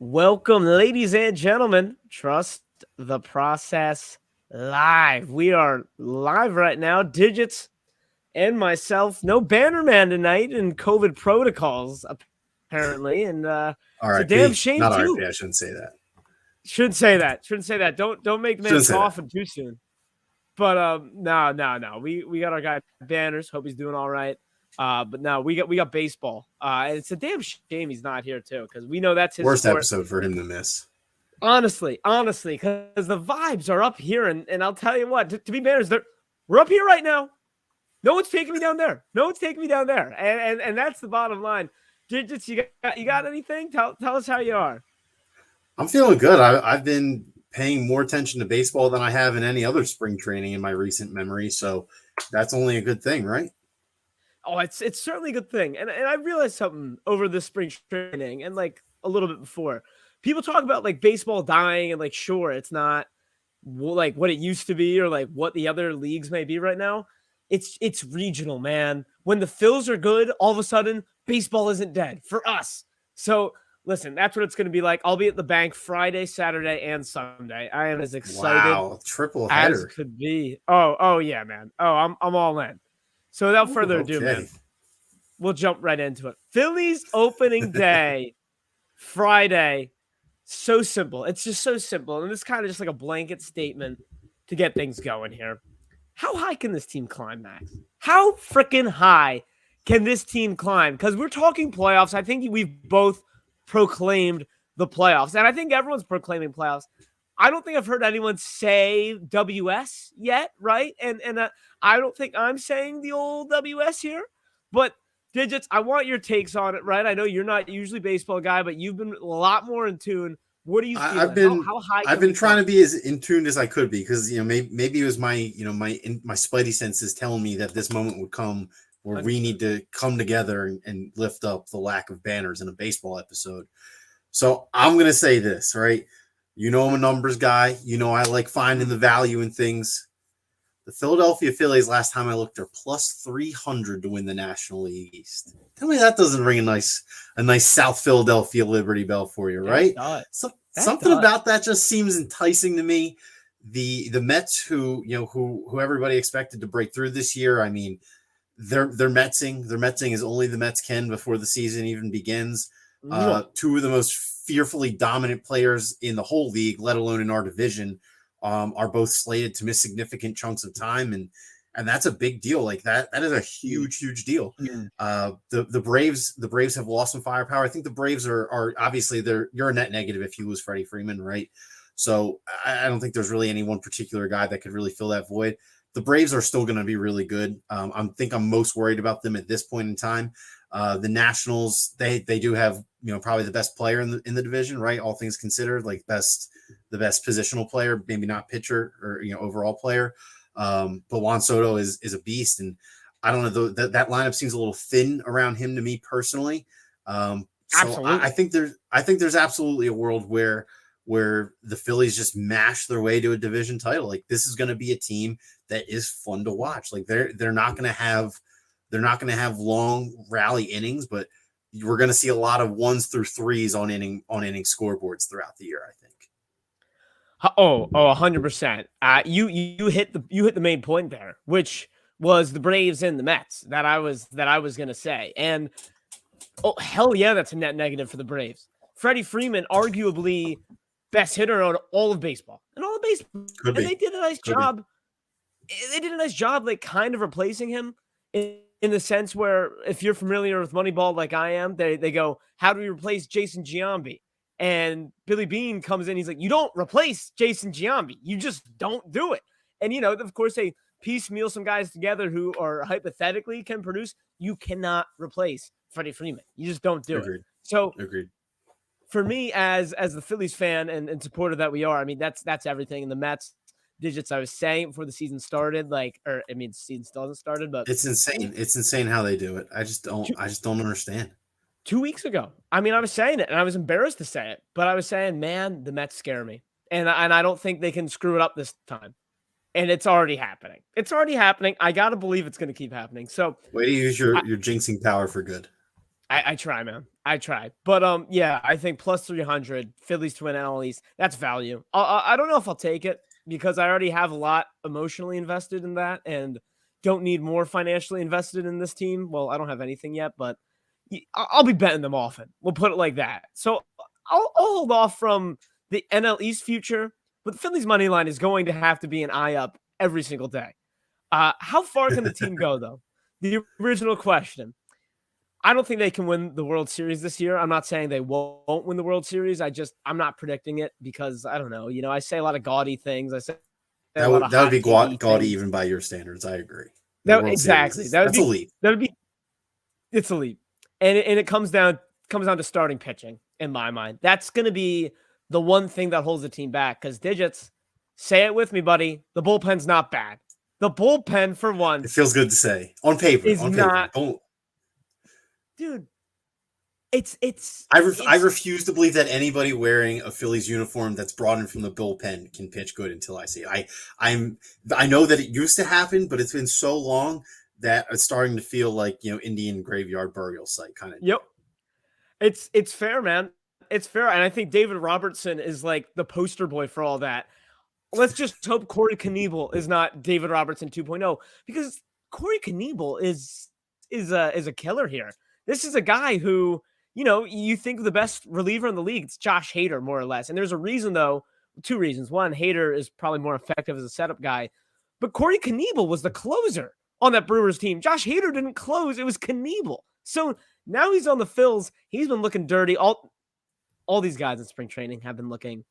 Welcome, ladies and gentlemen. Trust the process live. We are live right now. Digits and myself. No Bannerman tonight in COVID protocols, apparently. And it's a damn RIP, shame, not too. RIP. I shouldn't say that. Shouldn't say that. Shouldn't say that. Don't make the man Shouldn't say that. coughing too soon. But no. We got our guy Banners. Hope he's doing all right. But no, we got baseball. And it's a damn shame he's not here too, because we know that's his Worst sport. episode for him to miss. Honestly, because the vibes are up here, and I'll tell you what, to be Banners, we're up here right now. No one's taking me down there. No one's taking me down there, and that's the bottom line. Digits, you got anything? Tell us how you are. I'm feeling good. I've been paying more attention to baseball than I have in any other spring training in my recent memory, so that's only a good thing, right? Oh, it's certainly a good thing, and I realized something over this spring training, and like a little bit before. People talk about like baseball dying, and like sure, it's not like what it used to be or like what the other leagues may be right now. It's regional, man. When the Phils are good, all of a sudden baseball isn't dead for us. So listen, that's what it's going to be like. I'll be at the bank Friday, Saturday, and Sunday. I am as excited Wow, triple as header. could be. Oh yeah, man. Oh, I'm all in. So without Ooh, further ado, okay. man, we'll jump right into it. Phillies opening day, Friday. So simple. It's just so simple. And it's kind of just like a blanket statement to get things going here. How high can this team climb, Max? How freaking high can this team climb? Because we're talking playoffs. I think we've both proclaimed the playoffs. And I think everyone's proclaiming playoffs. I don't think I've heard anyone say WS yet, right? And I don't think I'm saying the old WS here. But Digits, I want your takes on it, right? I know you're not usually a baseball guy, but you've been a lot more in tune. What are you I've feeling? been How high I've can we been trying climb? to be as in tune as I could be because maybe it was my spidey senses telling me that this moment would come where we 100%. need to come together and lift up the lack of banners in a baseball episode. So I'm gonna say this, right? I'm a numbers guy. I like finding the value in things. The Philadelphia Phillies, last time I looked, are plus 300 to win the National League East. Tell me that doesn't ring a nice South Philadelphia Liberty Bell for you, That right? does. So That something does. about that just seems enticing to me. The Mets, who everybody expected to break through this year, I mean, they're Metsing. They're Metsing as only the Mets can before the season even begins. Two of the most fearfully dominant players in the whole league, let alone in our division, are both slated to miss significant chunks of time, and that's a big deal. Like that is a huge deal. Yeah. The Braves have lost some firepower. I think the Braves are obviously you're a net negative if you lose Freddie Freeman, right? So I don't think there's really any one particular guy that could really fill that void. The Braves are still going to be really good. I think I'm most worried about them at this point in time. The Nationals, they do have probably the best player in the division, right? All things considered, like the best positional player, maybe not pitcher or overall player. But Juan Soto is a beast, and I don't know that lineup seems a little thin around him to me personally. So Absolutely. I think there's absolutely a world where the Phillies just mash their way to a division title. Like this is going to be a team that is fun to watch. Like they're not going to have long rally innings, but we're going to see a lot of 1s through 3s on inning scoreboards throughout the year, I think. 100%. You hit the main point there, which was the Braves and the Mets that I was going to say. And oh hell yeah, that's a net negative for the Braves. Freddie Freeman, arguably best hitter on all of baseball. Could be. And they did a nice Could be. job. They did a nice job, like kind of replacing him in the sense where, if you're familiar with Moneyball like I am, they go, how do we replace Jason Giambi? And Billy Bean comes in, he's like, you don't replace Jason Giambi. You just don't do it. And, of course, they piecemeal some guys together who are hypothetically can produce. You cannot replace Freddie Freeman. You just don't do Agreed. it. So Agreed. for me, as the Phillies fan and supporter that we are, I mean, that's everything. And the Mets, Digits, I was saying before the season started, the season still hasn't started, but It's insane. It's insane how they do it. I just don't understand. 2 weeks ago, I mean, I was saying it, and I was embarrassed to say it, but I was saying, man, the Mets scare me, and I don't think they can screw it up this time. And it's already happening. It's already happening. I gotta believe it's going to keep happening. So Way to use your jinxing power for good. I try, man. I tried. But yeah, I think plus 300 Phillies to win NL East. That's value. I don't know if I'll take it because I already have a lot emotionally invested in that and don't need more financially invested in this team. Well, I don't have anything yet, but I'll be betting them often. We'll put it like that. So I'll hold off from the NL East future, but the Phillies money line is going to have to be an eye up every single day. How far can the team go though? The original question. I don't think they can win the World Series this year. I'm not saying they won't win the World Series. I'm not predicting it because I don't know. I say a lot of gaudy things. I say a lot of That would hot be takey gaudy things. even by your standards. I agree. The That World Series exactly. is that's a leap. That would be it's a leap. And it comes down to starting pitching in my mind. That's going to be the one thing that holds the team back cuz Digits, say it with me, buddy. The bullpen's not bad. The bullpen for It once feels good to say on paper. is On paper, not don't. dude. It's I refuse to believe that anybody wearing a Phillies uniform that's brought in from the bullpen can pitch good until I see it. I know that it used to happen, but it's been so long that it's starting to feel like Indian graveyard burial site kind of yep. deal. It's fair, man. It's fair. And I think David Robertson is like the poster boy for all that. Let's just hope Corey Knievel is not David Robertson 2.0 because Corey Knievel is a killer here. This is a guy who, you think the best reliever in the league, it's Josh Hader, more or less. And there's a reason, though, two reasons. One, Hader is probably more effective as a setup guy, but Corey Knievel was the closer on that Brewers team. Josh Hader didn't close. It was Knievel. So now he's on the Phils. He's been looking dirty. All these guys in spring training have been looking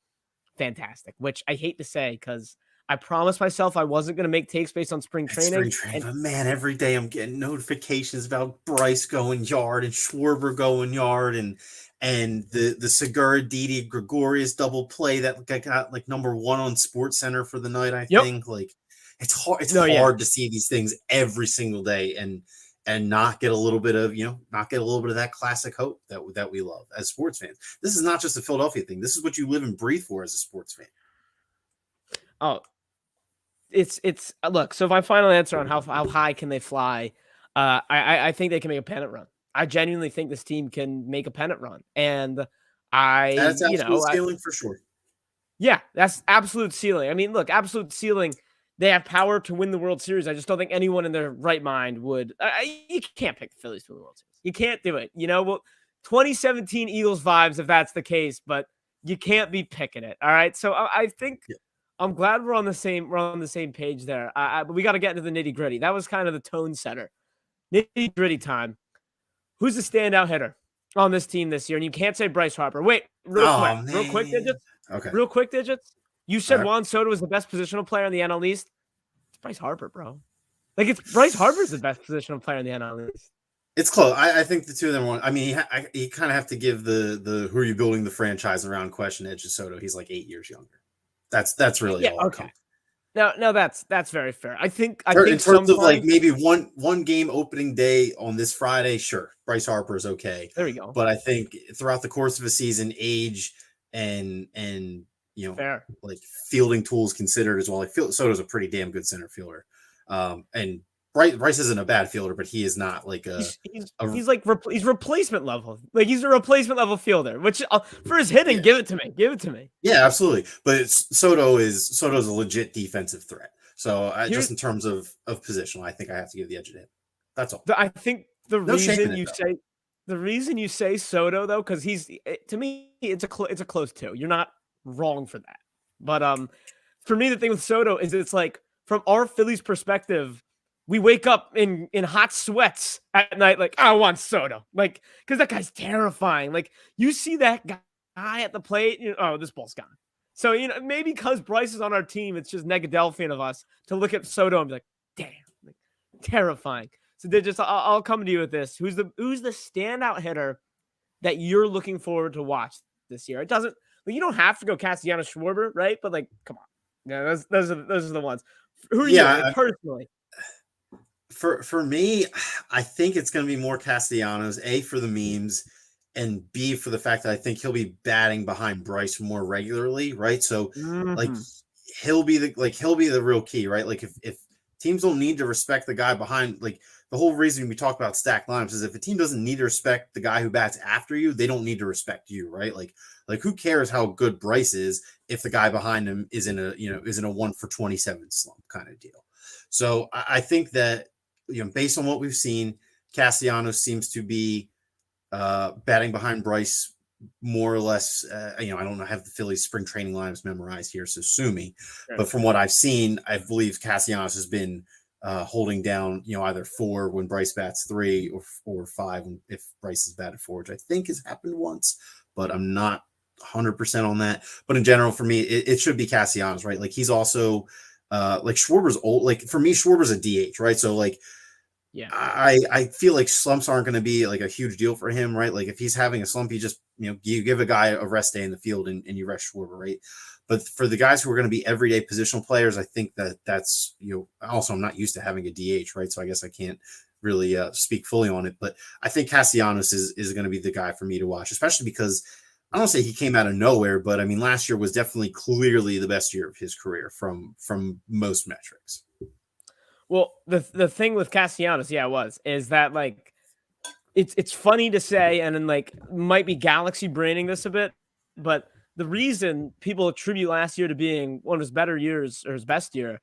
fantastic, which I hate to say because I promised myself I wasn't going to make takes based on spring training. But man, every day I'm getting notifications about Bryce going yard and Schwarber going yard and the Segura Didi Gregorius double play that got like number 1 on Sports Center for the night. I think like it's hard. It's hard to see these things every single day and not get a little bit of that classic hope that we love as sports fans. This is not just a Philadelphia thing. This is what you live and breathe for as a sports fan. Oh, it's look. So my final answer on how high can they fly? I think they can make a pennant run. I genuinely think this team can make a pennant run, and that's absolute ceiling for sure. Yeah, that's absolute ceiling. I mean, look, absolute ceiling. They have power to win the World Series. I just don't think anyone in their right mind would. You can't pick the Phillies to win the World Series. You can't do it. Well, 2017 Eagles vibes if that's the case, but you can't be picking it. All right. So I think I'm glad we're on the same page there. But we got to get into the nitty gritty. That was kind of the tone setter. Nitty gritty time. Who's the standout hitter on this team this year? And you can't say Bryce Harper. Wait, real quick, Digits. Okay. Real quick, Digits. You said Juan Soto was the best positional player in the NL East. It's Bryce Harper, bro. Like, it's Bryce Harper's the best positional player in the NL East. It's close. I think the two of them won. I mean, you kind of have to give the who are you building the franchise around question edge to Soto. He's like 8 years younger. That's really all. Okay. No, that's very fair. I think in terms of like maybe one game opening day on this Friday, sure, Bryce Harper is okay. There we go. But I think throughout the course of a season, age and fair. Like fielding tools considered as well. Like Soto's a pretty damn good center fielder, and Bryce isn't a bad fielder, but he is not like he's replacement level. Like he's a replacement level fielder. Which for his hitting, give it to me. Yeah, absolutely. But Soto's a legit defensive threat. So just in terms of positional, I think I have to give the edge to him. That's all. I think the reason you say Soto though, because to me it's a close two. You're not wrong for that. But for me, the thing with Soto is it's like from our Phillies perspective, we wake up in hot sweats at night, like, I want Soto. Like, because that guy's terrifying. Like, you see that guy at the plate, this ball's gone. So, maybe because Bryce is on our team, it's just Negadelphian of us to look at Soto and be like, damn, like, terrifying. So I'll come to you with this. Who's the standout hitter that you're looking forward to watch this year? It doesn't, you don't have to go Castellanos Schwarber, right? But like, come on. Yeah, those are the ones. Who are you personally? For me, I think it's going to be more Castellanos, A, for the memes, and B, for the fact that I think he'll be batting behind Bryce more regularly, right? So like he'll be the real key, right? Like if teams don't need to respect the guy behind. Like the whole reason we talk about stacked lineups is if a team doesn't need to respect the guy who bats after you, they don't need to respect you, right? Like who cares how good Bryce is if the guy behind him is in a 1-for-27 slump kind of deal. So I think that, based on what we've seen, Castellanos seems to be batting behind Bryce more or less. I don't know, have the Phillies spring training lineups memorized here, so sue me. Sure. But from what I've seen, I believe Castellanos has been holding down, either 4 when Bryce bats 3 or 5 if Bryce is batted 4, which I think has happened once, but I'm not 100% on that. But in general, for me, it should be Castellanos, right? Like he's also like Schwarber's old. Like for me, Schwarber's a DH, right? So like, yeah, I feel like slumps aren't going to be like a huge deal for him, right? Like if he's having a slump, you just, you give a guy a rest day in the field and you rest Schwarber, right? But for the guys who are going to be everyday positional players, I think that's, also I'm not used to having a DH, right? So I guess I can't really speak fully on it, but I think Castellanos is going to be the guy for me to watch, especially because I don't say he came out of nowhere, but I mean, last year was definitely clearly the best year of his career from most metrics. Well, the thing with Castellanos, is that like it's funny to say, and then like might be galaxy braining this a bit, but the reason people attribute last year to being one of his better years or his best year,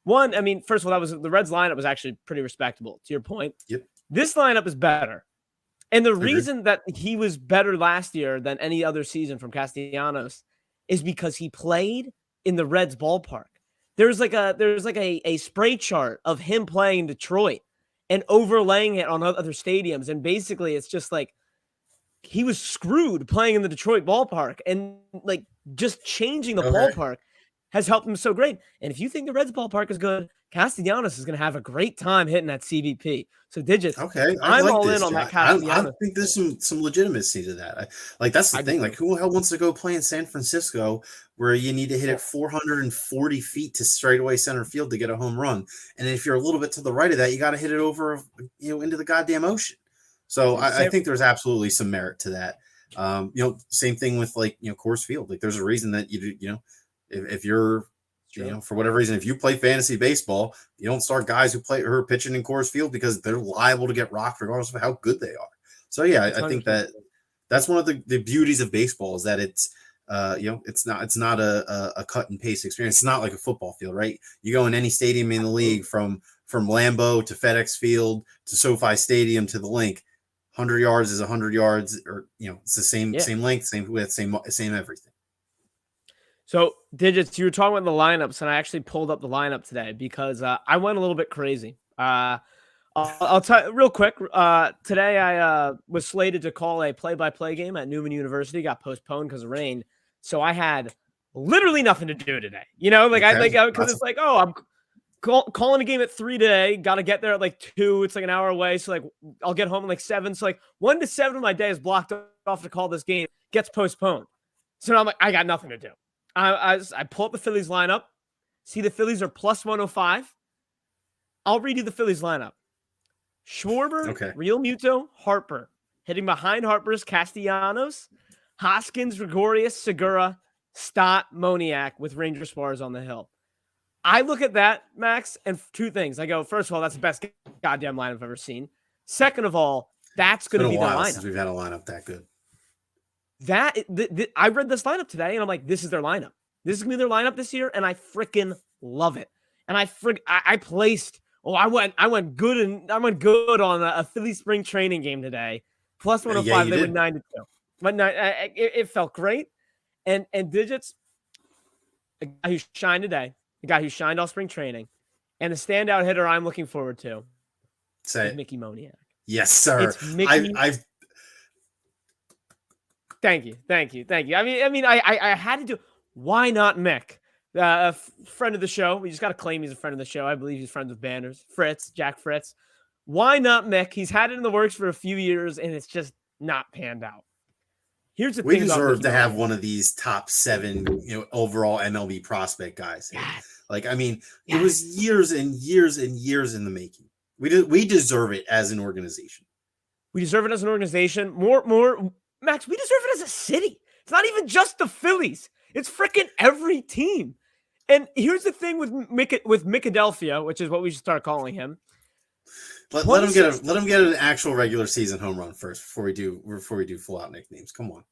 one, I mean, first of all, that was the Reds lineup was actually pretty respectable. To your point, yep. This lineup is better, and the reason that he was better last year than any other season from Castellanos is because he played in the Reds ballpark. There's like a spray chart of him playing in Detroit and overlaying it on other stadiums. And basically it's just like he was screwed playing in the Detroit ballpark, and like just changing the ballpark has helped him so great. And if you think the Reds ballpark is good, Castellanos is going to have a great time hitting that CBP. So Digits, I'm like all in on that Castellanos. I think there's some legitimacy to that. That's the thing. Like, who the hell wants to go play in San Francisco where you need to hit it 440 feet to straightaway center field to get a home run? And if you're a litlittle bit to the right of that, you got to hit it over, into the goddamn ocean. So I think there's absolutely some merit to that. Same thing with like, Coors Field. Like, there's a reason that if you're, for whatever reason, if you play fantasy baseball, you don't start guys who are pitching in Coors Field because they're liable to get rocked regardless of how good they are. So yeah, I think that's one of the beauties of baseball is that it's it's not a cut and paste experience. It's not like a football field, right? You go in any stadium in the league from Lambeau to FedEx Field to SoFi Stadium to the Link, 100 yards is 100 yards, or it's the same length, same width, same everything. So, Digits, you were talking about the lineups, and I actually pulled up the lineup today because I went a little bit crazy. I'll tell you real quick. Today I was slated to call a play-by-play game at Newman University, got postponed because of rain. So I had literally nothing to do today. Because it's like, oh, I'm calling a game at 3 today. Got to get there at like 2. It's like an hour away. So like I'll get home at like 7. So like 1 to 7 of my day is blocked off to call this game. Gets postponed. So now I'm like, I got nothing to do. I pull up the Phillies lineup, see the Phillies are plus 105. I'll read you the Phillies lineup. Schwarber, Real Muto, Harper. Hitting behind Harper's Castellanos, Hoskins, Gregorius, Segura, Stott, Moniak with Ranger Suarez on the hill. I look at that, Max, and 2 things. I go, first of all, that's the best goddamn lineup I've ever seen. Second of all, that's going to be the lineup. Since we've had a lineup that good. I read this lineup today, and I'm like, this is their lineup. This is going to be their lineup this year, and I freaking love it. And I placed – I went good on a Philly spring training game today. Plus 105, they went 9-2. But it felt great. And Digits, a guy who shined today, a guy who shined all spring training, and the standout hitter I'm looking forward to is Mickey Moniak. Yes, sir. It's Mickey. Thank you. I mean, I had to do. Why not Mick? A friend of the show. We just got to claim he's a friend of the show. I believe he's friends with Banners. Jack Fritz. Why not Mick? He's had it in the works for a few years, and it's just not panned out. Here's the thing. We deserve to have one of these top 7, overall MLB prospect guys. Yes. Like, I mean, it was years and years and years in the making. We deserve it as an organization. We deserve it as an organization. More. Max, we deserve it as a city. It's not even just the Phillies. It's freaking every team. And here's the thing with Micadelphia, which is what we should start calling him. Let him get an actual regular season home run first before we do full out nicknames. Come on.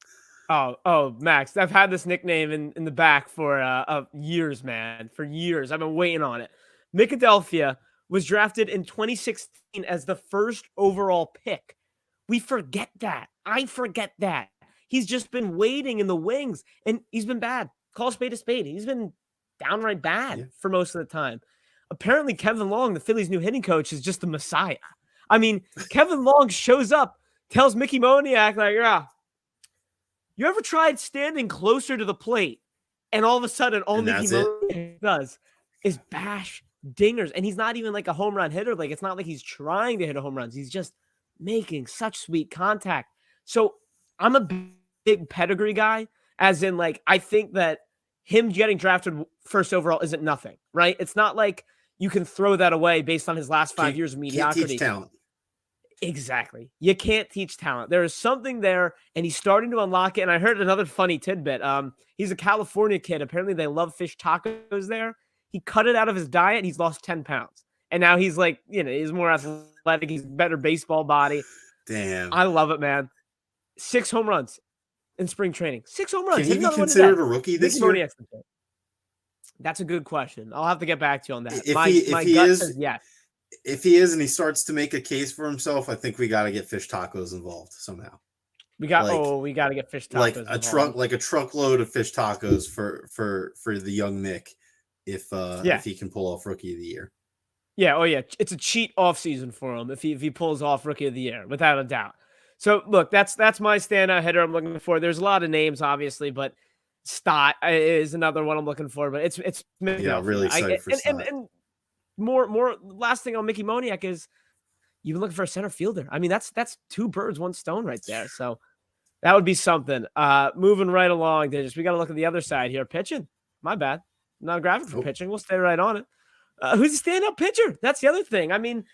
Oh, Max, I've had this nickname in the back for years, man. For years. I've been waiting on it. Micadelphia was drafted in 2016 as the first overall pick. We forget that. I forget that. He's just been waiting in the wings, and he's been bad. Call a spade a spade. He's been downright bad for most of the time. Apparently, Kevin Long, the Phillies' new hitting coach, is just the messiah. I mean, Kevin Long shows up, tells Mickey Moniak, like, yeah, you ever tried standing closer to the plate? And all of a sudden, all Mickey Moniak does is bash dingers. And he's not even like a home run hitter. Like, it's not like he's trying to hit a home runs. He's just making such sweet contact. So I'm a big pedigree guy, as in, like, I think that him getting drafted first overall isn't nothing, right? It's not like you can throw that away based on his last 5 years of mediocrity. Can't teach talent. Exactly. You can't teach talent. There is something there, and he's starting to unlock it. And I heard another funny tidbit. He's a California kid. Apparently, they love fish tacos there. He cut it out of his diet. He's lost 10 pounds. And now he's like, he's more athletic. He's better baseball body. Damn. I love it, man. 6 home runs in spring training. 6 home runs. Can he be considered a rookie this year? That's a good question. I'll have to get back to you on that. If he is, says yes. If he is and he starts to make a case for himself, I think we got to get fish tacos involved somehow. We got to get fish tacos. Like a truckload of fish tacos for the young Mick if he can pull off rookie of the year. Yeah, it's a cheat off season for him if he pulls off rookie of the year, without a doubt. So look, that's my standout hitter I'm looking for. There's a lot of names, obviously, but Stott is another one I'm looking for. But it's really excited for Stott. And more. Last thing on Mickey Moniak is you've been looking for a center fielder. I mean, that's 2 birds, 1 stone right there. So that would be something. Moving right along, we got to look at the other side here. Pitching, my bad. Not a graphic for pitching. We'll stay right on it. Who's the standout pitcher? That's the other thing. I mean,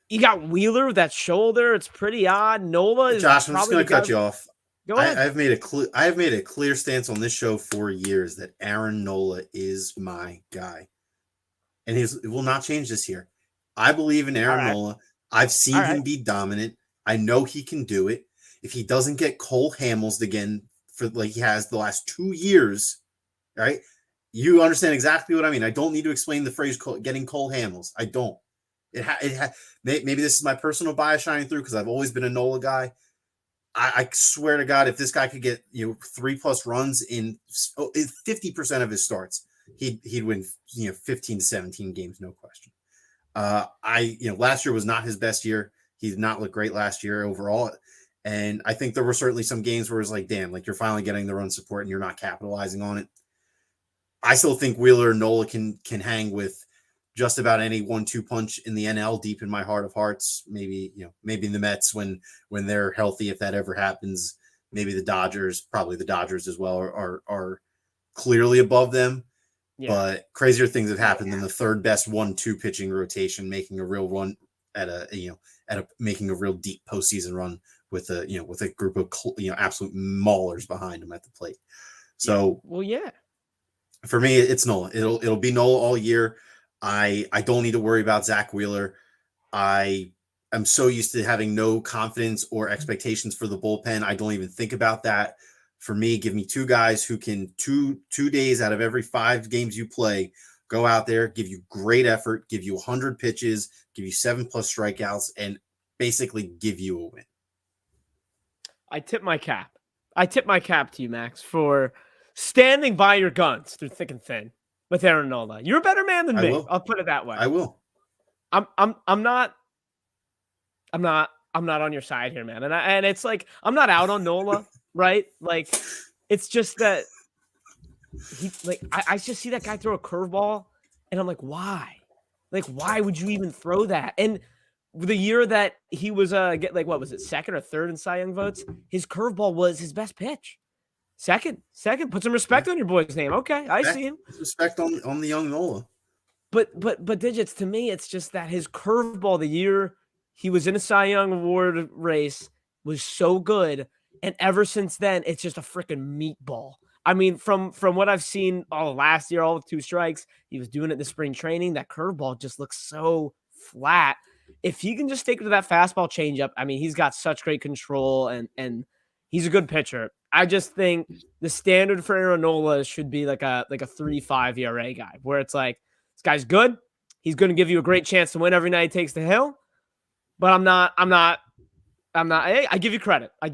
you got Wheeler with that shoulder. It's pretty odd. Nola is Josh, I'm just going to cut you off. Go ahead. I've made a clear stance on this show for years that Aaron Nola is my guy, and it will not change this year. I believe in Aaron Nola. I've seen him be dominant. I know he can do it. If he doesn't get Cole Hamels again for like he has the last 2 years, right? You understand exactly what I mean. I don't need to explain the phrase getting Cole Hamels. I don't. Maybe this is my personal bias shining through because I've always been a Nola guy. I swear to God, if this guy could get 3+ runs in 50% of his starts, he'd win 15 to 17 games, no question. Last year was not his best year. He did not look great last year overall, and I think there were certainly some games where it's like, damn, like you're finally getting the run support and you're not capitalizing on it. I still think Wheeler and Nola can hang with just about any 1-2 punch in the NL deep in my heart of hearts. Maybe the Mets when they're healthy, if that ever happens. Maybe the Dodgers, probably the Dodgers as well, are clearly above them. Yeah. But crazier things have happened than the third best 1-2 pitching rotation making a real run making a real deep postseason run with a group of absolute maulers behind them at the plate. So for me, it's Nola. It'll be Nola all year. I don't need to worry about Zach Wheeler. I am so used to having no confidence or expectations for the bullpen. I don't even think about that. For me, give me 2 guys who can 2 days out of every 5 games you play, go out there, give you great effort, give you 100 pitches, give you 7+ strikeouts, and basically give you a win. I tip my cap. To you, Max, for standing by your guns through thick and thin with Aaron Nola. You're a better man than me. I'll put it that way. I will. I'm not on your side here, man. And it's like I'm not out on Nola, right? Like it's just that I just see that guy throw a curveball and I'm like, why? Like, why would you even throw that? And the year that he was what was it, 2nd or 3rd in Cy Young votes, his curveball was his best pitch. Second. Put some respect on your boy's name. Okay, I see him. Respect on the young Nola. But Digits, to me, it's just that his curveball the year he was in a Cy Young Award race was so good, and ever since then, it's just a freaking meatball. I mean, from what I've seen all last year, all with 2 strikes, he was doing it in the spring training. That curveball just looks so flat. If he can just stick to that fastball changeup, I mean, he's got such great control and he's a good pitcher. I just think the standard for Aaron Nola should be like a 3.5 ERA guy, where it's like this guy's good. He's going to give you a great chance to win every night he takes the hill. But I'm not. Hey, I give you credit. I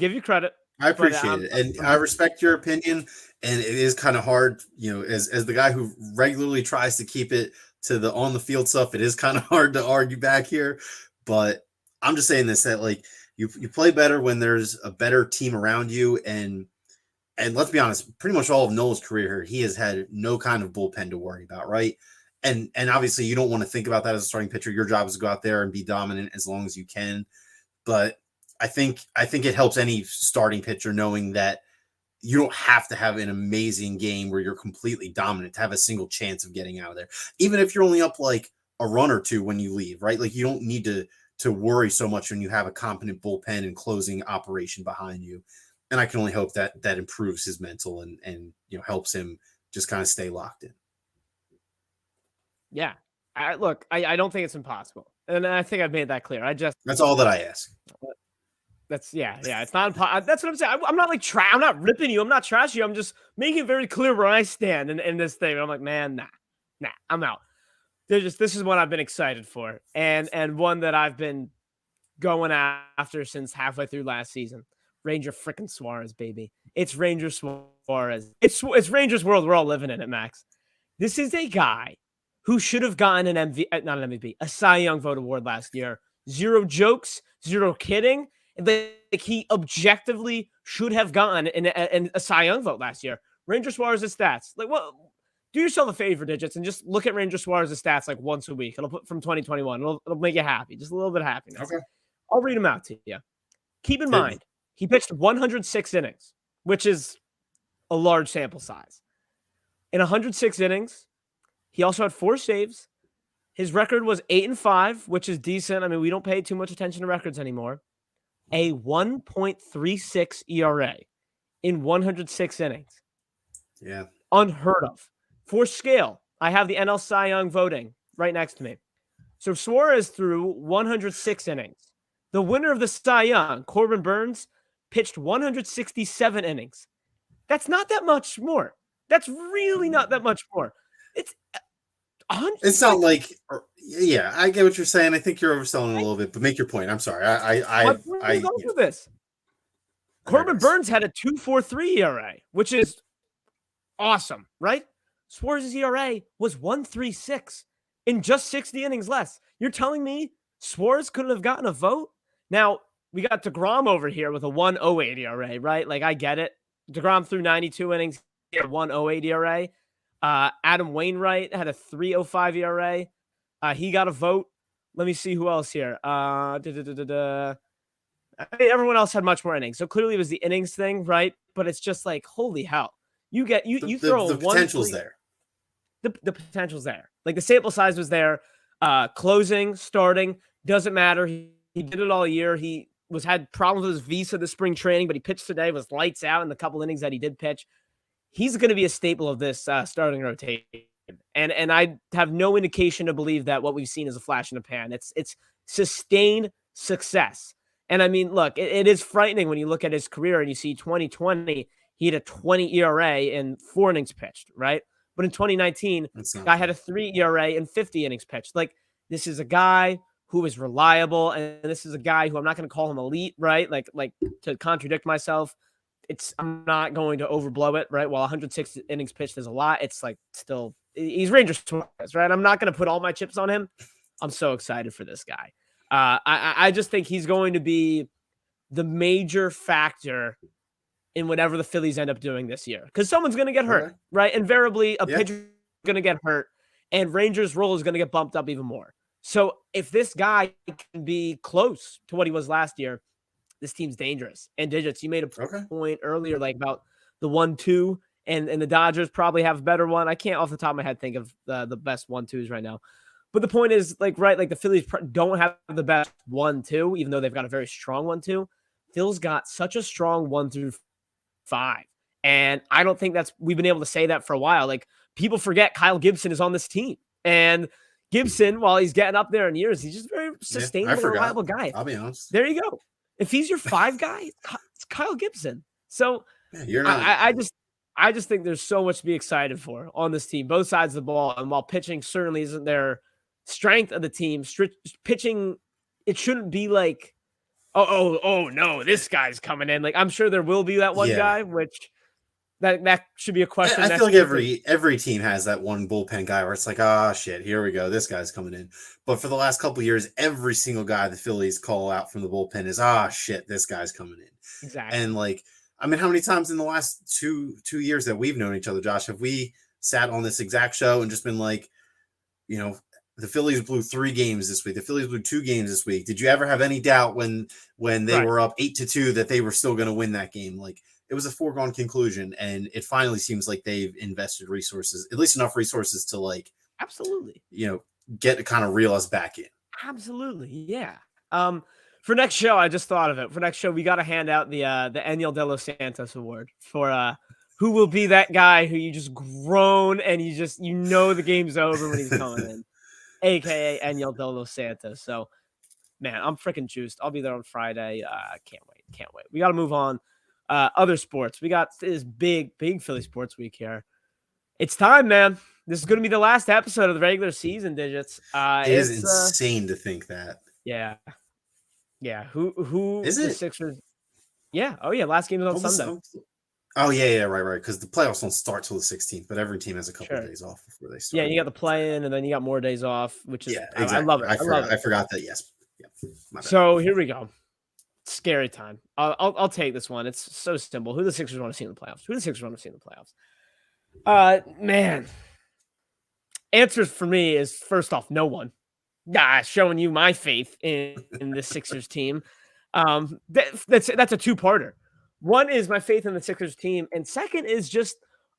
appreciate it, and I respect your opinion. And it is kind of hard, as the guy who regularly tries to keep it to the on the field stuff. It is kind of hard to argue back here, but I'm just saying this, that like you play better when there's a better team around you, and let's be honest, pretty much all of Nola's career here, he has had no kind of bullpen to worry about, right? And obviously you don't want to think about that as a starting pitcher. Your job is to go out there and be dominant as long as you can. But I think it helps any starting pitcher knowing that you don't have to have an amazing game where you're completely dominant to have a single chance of getting out of there. Even if you're only up like a run or two when you leave, right? Like you don't need to worry so much when you have a competent bullpen and closing operation behind you. And I can only hope that improves his mental and helps him just kind of stay locked in. Yeah. I don't think it's impossible. And I think I've made that clear. That's all that I ask. It's not. That's what I'm saying. I'm not like I'm not ripping you. I'm not trashing you. I'm just making it very clear where I stand in this thing. I'm like, man, nah, I'm out. This is one I've been excited for, and one that I've been going after since halfway through last season. Ranger frickin' Suarez, baby. It's Ranger Suarez. It's Rangers world. We're all living in it, Max. This is a guy who should have gotten a Cy Young Vote award last year. Zero jokes, zero kidding. Like he objectively should have gotten a Cy Young vote last year. Ranger Suarez's stats. Like, well, do yourself a favor, Digits, and just look at Ranger Suarez's stats like once a week. It'll put from 2021. It'll make you happy. Just a little bit of happiness. Okay. I'll read them out to you. Keep in mind, he pitched 106 innings, which is a large sample size. In 106 innings, he also had 4 saves. His record was 8-5, which is decent. I mean, we don't pay too much attention to records anymore. A 1.36 ERA in 106 innings. Yeah. Unheard of. For scale, I have the NL Cy Young voting right next to me. So Suarez threw 106 innings. The winner of the Cy Young, Corbin Burns, pitched 167 innings. That's not that much more. That's really not that much more. It's not like, yeah, I get what you're saying. I think you're overselling a little bit, but make your point. I'm sorry. I go through this. Corbin Burns had a 2.43 ERA, which is awesome, right? Suarez's ERA was 1.36 in just 60 innings less. You're telling me Suarez couldn't have gotten a vote? Now, we got DeGrom over here with a 1.08 ERA, right? Like, I get it. DeGrom threw 92 innings, he had 1.08 ERA. Adam Wainwright had a 3.05 ERA. He got a vote. Let me see who else here. I mean, everyone else had much more innings. So clearly it was the innings thing, right? But it's just like, holy hell. You throw the potential's there. The potential's there. Like the sample size was there. Closing, starting, doesn't matter. He did it all year. He had problems with his visa this spring training, but he pitched today, was lights out in the couple innings that he did pitch. He's going to be a staple of this starting rotation. And I have no indication to believe that what we've seen is a flash in the pan. It's sustained success. And I mean, look, it is frightening when you look at his career and you see 2020, he had a 20 ERA in 4 innings pitched, right? But in 2019, guy had a 3 ERA in 50 innings pitched. Like, this is a guy who is reliable, and this is a guy who I'm not going to call him elite, right? Like to contradict myself, I'm not going to overblow it, right? While 106 innings pitched is a lot, it's like still he's Ranger Suarez, right? I'm not going to put all my chips on him. I'm so excited for this guy. I just think he's going to be the major factor in whatever the Phillies end up doing this year, because someone's going to get hurt, right? Invariably, a pitcher is going to get hurt, and Rangers' role is going to get bumped up even more. So if this guy can be close to what he was last year, this team's dangerous. And Digits, you made a point earlier, like about the 1-2, and the Dodgers probably have a better one. I can't off the top of my head think of the best 1-2s right now. But the point is, like, right, like the Phillies don't have the best 1-2, even though they've got a very strong 1-2. Phil's got such a strong 1-5. And I don't think we've been able to say that for a while. Like, people forget Kyle Gibson is on this team. And Gibson, while he's getting up there in years, he's just very Yeah, I sustainable, forgot. reliable guy. I'll be honest. There you go. If he's your 5 guy, it's Kyle Gibson. So Yeah, you're not. I just think there's so much to be excited for on this team, both sides of the ball. And while pitching certainly isn't their strength of the team, pitching, it shouldn't be like, oh no, this guy's coming in. Like, I'm sure there will be that one guy, which that should be a question. I feel like every team has that one bullpen guy where it's like, oh shit, here we go, this guy's coming in. But for the last couple of years, every single guy the Phillies call out from the bullpen is, shit, this guy's coming in. Exactly. And like, I mean, how many times in the last two years that we've known each other, Josh, have we sat on this exact show and just been like, you know, the Phillies blew 3 games this week. The Phillies blew 2 games this week. Did you ever have any doubt when they were up 8-2 that they were still going to win that game? Like, it was a foregone conclusion, and it finally seems like they've invested resources, at least enough resources to, like, absolutely, you know, get to kind of reel us back in. Absolutely, yeah. For next show, I just thought of it. For next show, we got to hand out the Aniel De Los Santos Award for who will be that guy who you just groan and you know the game's over when he's coming in, aka Aniel De Los Santos. So, man, I'm freaking juiced. I'll be there on Friday. Can't wait. We got to move on. Other sports. We got this big Philly sports week here. It's time, man. This is going to be the last episode of the regular season, Digits. It is insane to think that. Yeah. Who is the it? Sixers? Yeah. Oh yeah. Last game is on Sunday. Oh yeah. Right. Because the playoffs don't start till the 16th, but every team has a couple of days off before they start. Yeah, you got the play-in, and then you got more days off, which is exactly. I love it. I forgot that. Yes. Yeah. So here we go. Scary time. I'll take this one. It's so simple. Who the Sixers want to see in the playoffs? Man. Answers for me is, first off, no one. Showing you my faith in the Sixers team. That's a two-parter. One is my faith in the Sixers team, and second is just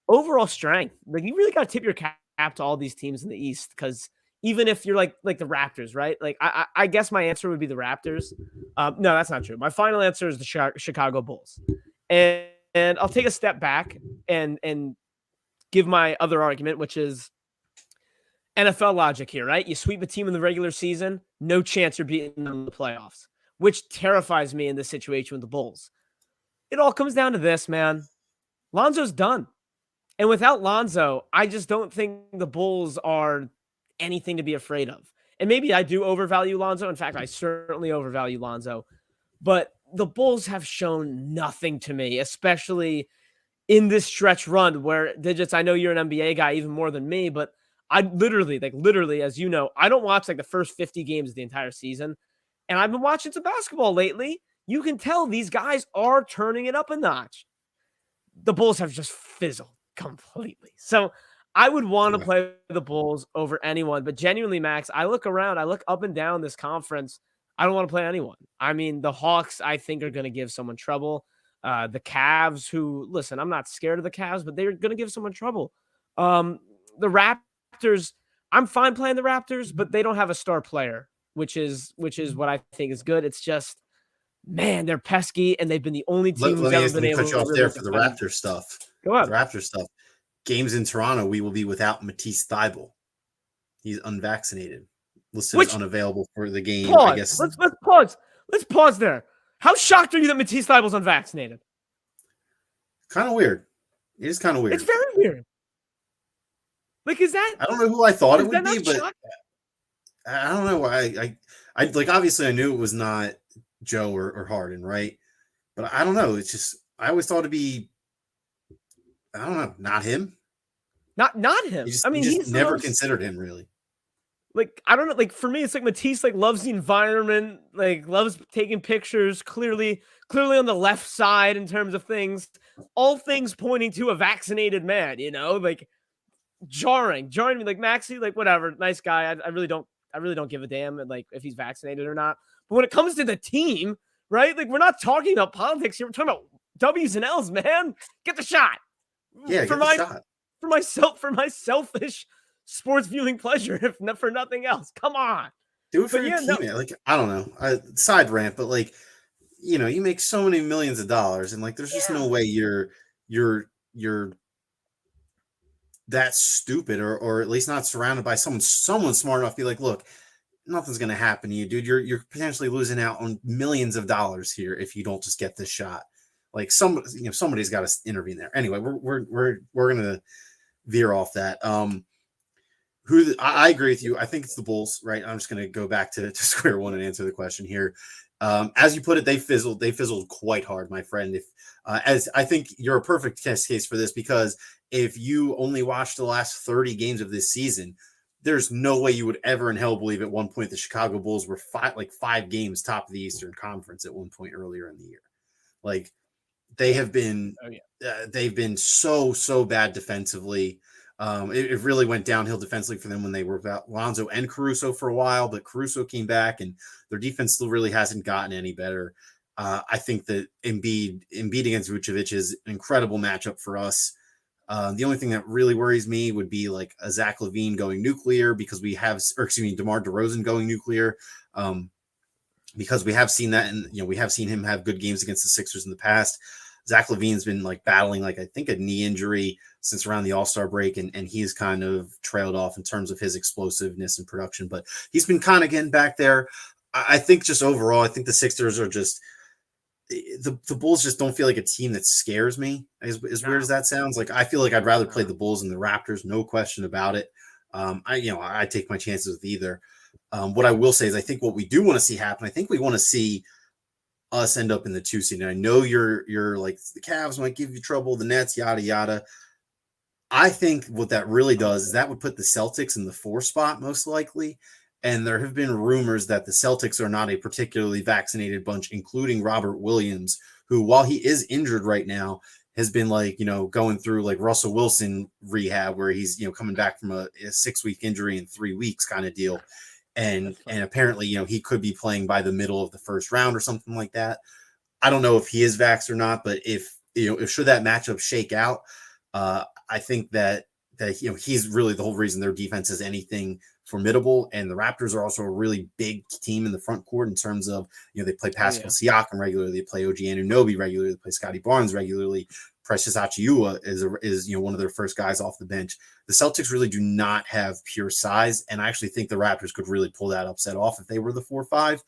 overall strength. Like, you really got to tip your cap to all these teams in the East, because even if you're like the Raptors, right? Like, I guess my answer would be the Raptors. No, that's not true. My final answer is the Chicago Bulls. And I'll take a step back and give my other argument, which is NFL logic here, right? You sweep a team in the regular season, no chance you're beating them in the playoffs, which terrifies me in this situation with the Bulls. It all comes down to this, man. Lonzo's done. And without Lonzo, I just don't think the Bulls are anything to be afraid of. And maybe I do overvalue Lonzo. In fact, I certainly overvalue Lonzo. But the Bulls have shown nothing to me, especially in this stretch run where, Digits, I know you're an NBA guy even more than me, but I literally, as you know, I don't watch like the first 50 games of the entire season. And I've been watching some basketball lately. You can tell these guys are turning it up a notch. The Bulls have just fizzled completely. So I would want to play the Bulls over anyone. But genuinely, Max, I look around, I look up and down this conference. I don't want to play anyone. I mean, the Hawks, I think, are going to give someone trouble. The Cavs, who, listen, I'm not scared of the Cavs, but they're going to give someone trouble. The Raptors, I'm fine playing the Raptors, but they don't have a star player, which is what I think is good. It's just, man, they're pesky, and they've been the only team who's ever been able to cut you off there for the Raptor stuff. Go ahead. The Raptor stuff. Games in Toronto, we will be without Matisse Thybulle. He's unvaccinated. Listed as unavailable for the game. Pause. I guess. Let's pause. Let's pause there. How shocked are you that Matisse Thybulle's unvaccinated? Kind of weird. It is kind of weird. It's very weird. Like, is that? I don't know who I thought it would be, but shocking? I don't know why. I like, obviously I knew it was not Joe or Harden, right? But I don't know. It's just, I always thought it'd be, I don't know, not him. Not him. I mean, he's never considered him, really. Like, I don't know. Like, for me, it's like Matisse, like, loves the environment, like, loves taking pictures, clearly on the left side in terms of things. All things pointing to a vaccinated man, you know? Like, jarring me. Like, Maxey, like, whatever, nice guy. I really don't give a damn, like, if he's vaccinated or not. But when it comes to the team, right? Like, we're not talking about politics here. We're talking about W's and L's, man. Get the shot. Yeah, get the shot. For my selfish sports viewing pleasure, if not for nothing else. Come on. Do it for your team. No. Like, I don't know. Side rant, but like, you know, you make so many millions of dollars, and like, there's just no way you're you're that stupid, or at least not surrounded by someone smart enough to be like, look, nothing's going to happen to you, dude. You're potentially losing out on millions of dollars here if you don't just get this shot. Like somebody's got to intervene there. Anyway, we're going to veer off that. I agree with you. I think it's the Bulls, right? I'm just going to go back to square one and answer the question here. As you put it, they fizzled quite hard, my friend. If as I think you're a perfect test case for this, because if you only watched the last 30 games of this season, there's no way you would ever in hell believe at one point the Chicago Bulls were five games top of the Eastern Conference at one point earlier in the year. Like they have been, they've been so bad defensively. It really went downhill defensively for them when they were without Lonzo and Caruso for a while, but Caruso came back and their defense still really hasn't gotten any better. I think that Embiid against Vucevic is an incredible matchup for us. The only thing that really worries me would be like a Zach LaVine going nuclear because DeMar DeRozan going nuclear. Because we have seen that, and we have seen him have good games against the Sixers in the past. Zach LaVine's been like battling I think a knee injury since around the All-Star break, and he's kind of trailed off in terms of his explosiveness and production, but he's been kind of getting back there. I think just overall, I think the Sixers are just the Bulls just don't feel like a team that scares me. As weird as that sounds, like I feel like I'd rather play the Bulls than the Raptors, no question about it. I take my chances with either. What I will say is I think what we do want to see happen, I think we want to see us end up in the 2 seed. And I know you're like the Cavs might give you trouble, the Nets, yada yada. I think what that really does is that would put the Celtics in the 4 spot most likely. And there have been rumors that the Celtics are not a particularly vaccinated bunch, including Robert Williams, who, while he is injured right now, has been going through like Russell Wilson rehab, where he's, coming back from a 6-week injury in 3 weeks kind of deal. And apparently, he could be playing by the middle of the first round or something like that. I don't know if he is vaxxed or not, but if should that matchup shake out, I think that he's really the whole reason their defense is anything formidable. And the Raptors are also a really big team in the front court in terms of, they play Pascal Siakam regularly, they play OG Anunoby regularly, they play Scotty Barnes regularly. Precious Achiuwa is one of their first guys off the bench. The Celtics really do not have pure size, and I actually think the Raptors could really pull that upset off if they were the 4-5.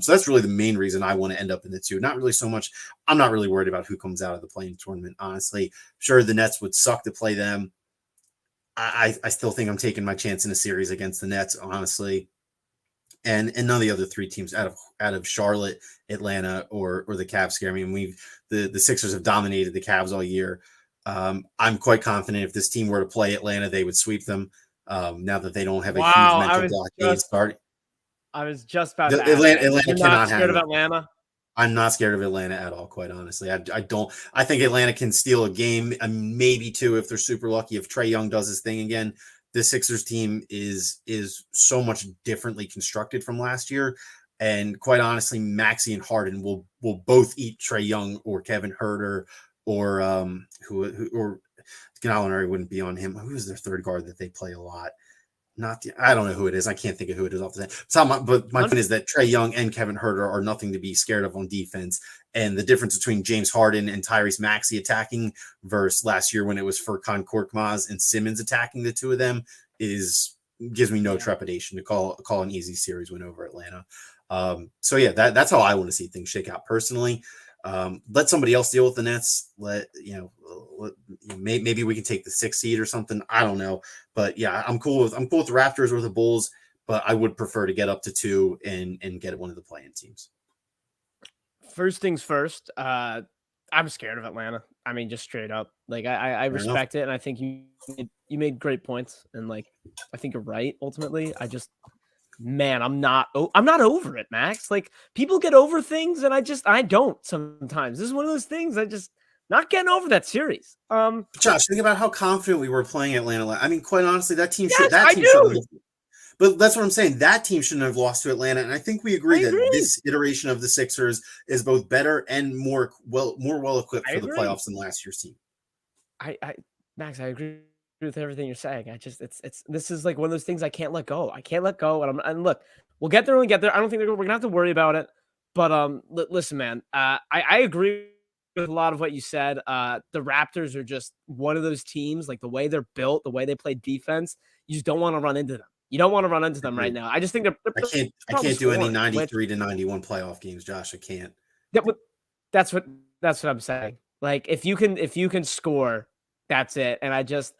So that's really the main reason I want to end up in the 2. Not really so much. I'm not really worried about who comes out of the play-in tournament, honestly. Sure, the Nets would suck to play them. I still think I'm taking my chance in a series against the Nets, honestly. And none of the other 3 teams out of Charlotte, Atlanta, or the Cavs scare me. And the Sixers have dominated the Cavs all year. I'm quite confident if this team were to play Atlanta, they would sweep them. Now that they don't have a huge mental blockade starting. I was just about to ask. Atlanta You're cannot not scared have of Atlanta? I'm not scared of Atlanta at all, quite honestly. I think Atlanta can steal a game, maybe 2 if they're super lucky. If Trae Young does his thing again, the Sixers team is so much differently constructed from last year. And quite honestly, Maxey and Harden will both eat Trae Young or Kevin Huerter or Gallinari wouldn't be on him. Who is their third guard that they play a lot? I don't know who it is. I can't think of who it is off the top. But my point is that Trae Young and Kevin Huerter are nothing to be scared of on defense. And the difference between James Harden and Tyrese Maxey attacking versus last year when it was Furkan Korkmaz and Simmons attacking the 2 of them gives me no trepidation to call an easy series win over Atlanta. So yeah, that's how I want to see things shake out personally. Let somebody else deal with the Nets. Maybe we can take the 6 seed or something. I don't know, but yeah, I'm cool with the Raptors or the Bulls, but I would prefer to get up to 2 and get one of the play-in teams. First things first, I'm scared of Atlanta. I mean, just straight up. Like I respect it, and I think you made great points, and like I think you're right. Ultimately, I'm not over it, Max. Like people get over things, and I don't sometimes. This is one of those things I just not getting over that series. Josh, think about how confident we were playing Atlanta. I mean, quite honestly, that team but that's what I'm saying. That team shouldn't have lost to Atlanta, and I think we agree that this iteration of the Sixers is both better and more well equipped for the playoffs than last year's team. Max, I agree with everything you're saying. This is like one of those things I can't let go. And look, we'll get there when we get there. I don't think we're gonna have to worry about it. But listen, man, I agree with a lot of what you said. The Raptors are just one of those teams, like the way they're built, the way they play defense. You just don't want to run into them. You don't want to run into them right now. I just think they're I can't do any scoring, 93 to 91 playoff games, Josh. I can't. that, that's what I'm saying. Like if you can score, that's it. And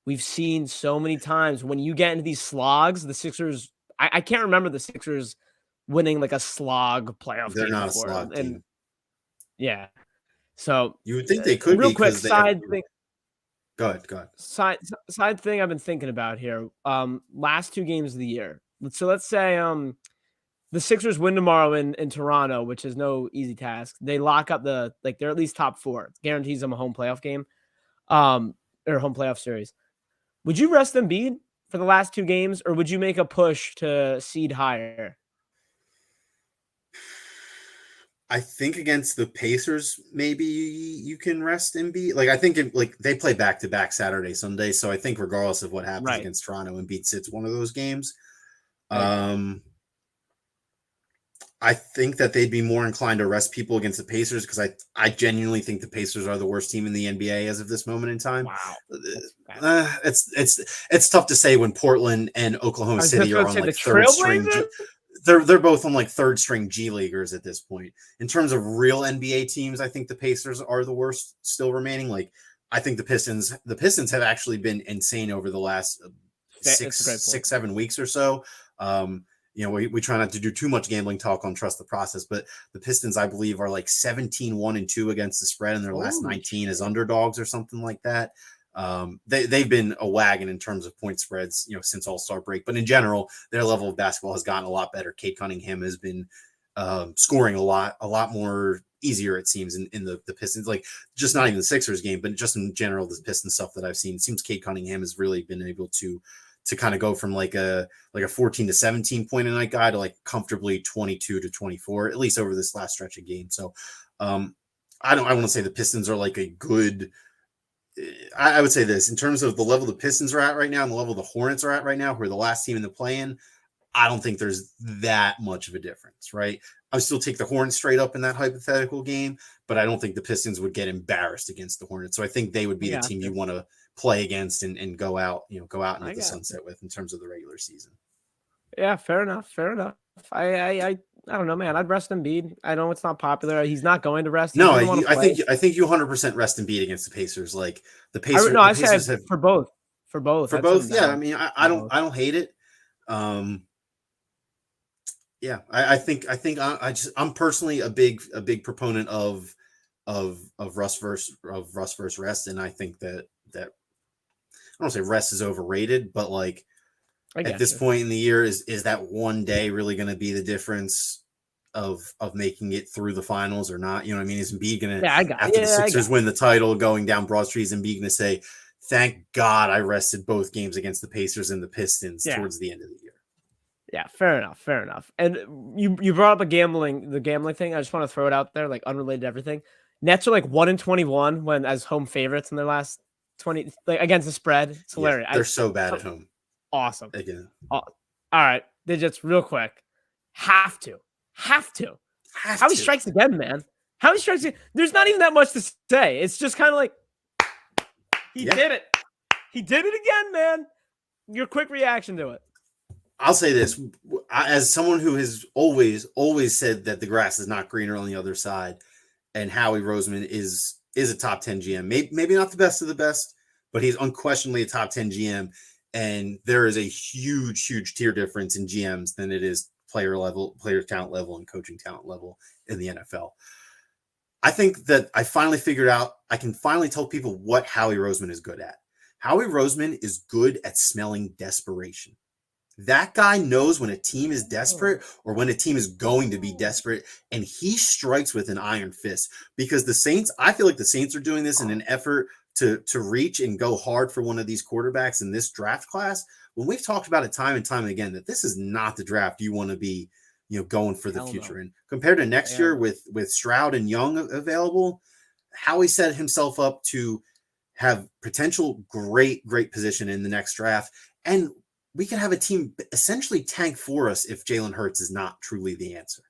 we've seen so many times when you get into these slogs, the Sixers. I can't remember the Sixers winning like a slog playoff They're game not a before. slog And team. yeah, so You would think they could real be quick because they have. side thing. Go ahead. Side thing I've been thinking about here. Last 2 games of the year. So let's say the Sixers win tomorrow in Toronto, which is no easy task. They lock up they're at least top 4. It guarantees them a home playoff game, or home playoff series. Would you rest Embiid for the last 2 games, or would you make a push to seed higher? I think against the Pacers, maybe you can rest Embiid. Like I think they play back-to-back Saturday, Sunday. So I think regardless of what happens against Toronto, Embiid sits one of those games. I think that they'd be more inclined to rest people against the Pacers because I genuinely think the Pacers are the worst team in the NBA as of this moment in time. Wow. It's tough to say when Portland and Oklahoma City are on like third string. They're both on like third string G leaguers at this point. In terms of real NBA teams, I think the Pacers are the worst still remaining. Like I think the Pistons have actually been insane over the last 6-7 weeks or so. We try not to do too much gambling talk on Trust the Process, but the Pistons, I believe, are like 17-1-2 against the spread in their last 19 as underdogs or something like that. They've been a wagon in terms of point spreads, since All-Star break. But in general, their level of basketball has gotten a lot better. Cade Cunningham has been scoring a lot more easier, it seems, in the Pistons. Like just not even the Sixers game, but just in general, the Pistons stuff that I've seen. It seems Cade Cunningham has really been able to kind of go from like a 14 to 17 point a night guy to like comfortably 22 to 24, at least over this last stretch of games. So I want to say the Pistons are like a good. I would say this in terms of the level the Pistons are at right now and the level the Hornets are at right now, who are the last team in the play-in. I don't think there's that much of a difference, right? I would still take the Hornets straight up in that hypothetical game, but I don't think the Pistons would get embarrassed against the Hornets. So I think they would be the team you want to play against and go out into the sunset with in terms of the regular season. Yeah, fair enough. I don't know, man. I'd rest Embiid. I know it's not popular. He's not going to rest. No, I think you 100% rest Embiid against the Pacers. Like the Pacers. I said for both. For both. Yeah. I mean, I don't hate it. Yeah, I think I'm personally a big proponent of Russ versus rest, and I think that I don't say rest is overrated, but like at this point in the year, is that one day really going to be the difference of making it through the finals or not? You know what I mean? Is Embiid going to after the Sixers win the title, going down Broad Street, is Embiid going to say, "Thank God I rested both games against the Pacers and the Pistons towards the end of the year"? Yeah, fair enough. And you brought up the gambling thing. I just want to throw it out there, like unrelated to everything. Nets are like 1-21 when as home favorites in their last 20, like against the spread. It's hilarious. They're so bad at home. Awesome. Again. All right, digits real quick. Have to. How he strikes again, man. How he strikes again. There's not even that much to say. It's just kind of like he did it. He did it again, man. Your quick reaction to it. I'll say this, as someone who has always said that the grass is not greener on the other side, and Howie Roseman is a top 10 GM. Maybe not the best of the best, but he's unquestionably a top 10 GM. And there is a huge tier difference in GMs than it is player talent level, and coaching talent level in the NFL. I think that I finally figured out, I can finally tell people what Howie Roseman is good at. Howie Roseman is good at smelling desperation. That guy knows when a team is desperate or when a team is going to be desperate, and he strikes with an iron fist. Because the Saints, I feel like the Saints are doing this in an effort to reach and go hard for one of these quarterbacks in this draft class. When we've talked about it time and time again, that this is not the draft you want to be, going for the future. And compared to next year with Stroud and Young available, Howie set himself up to have potential great position in the next draft. And we can have a team essentially tank for us if Jalen Hurts is not truly the answer.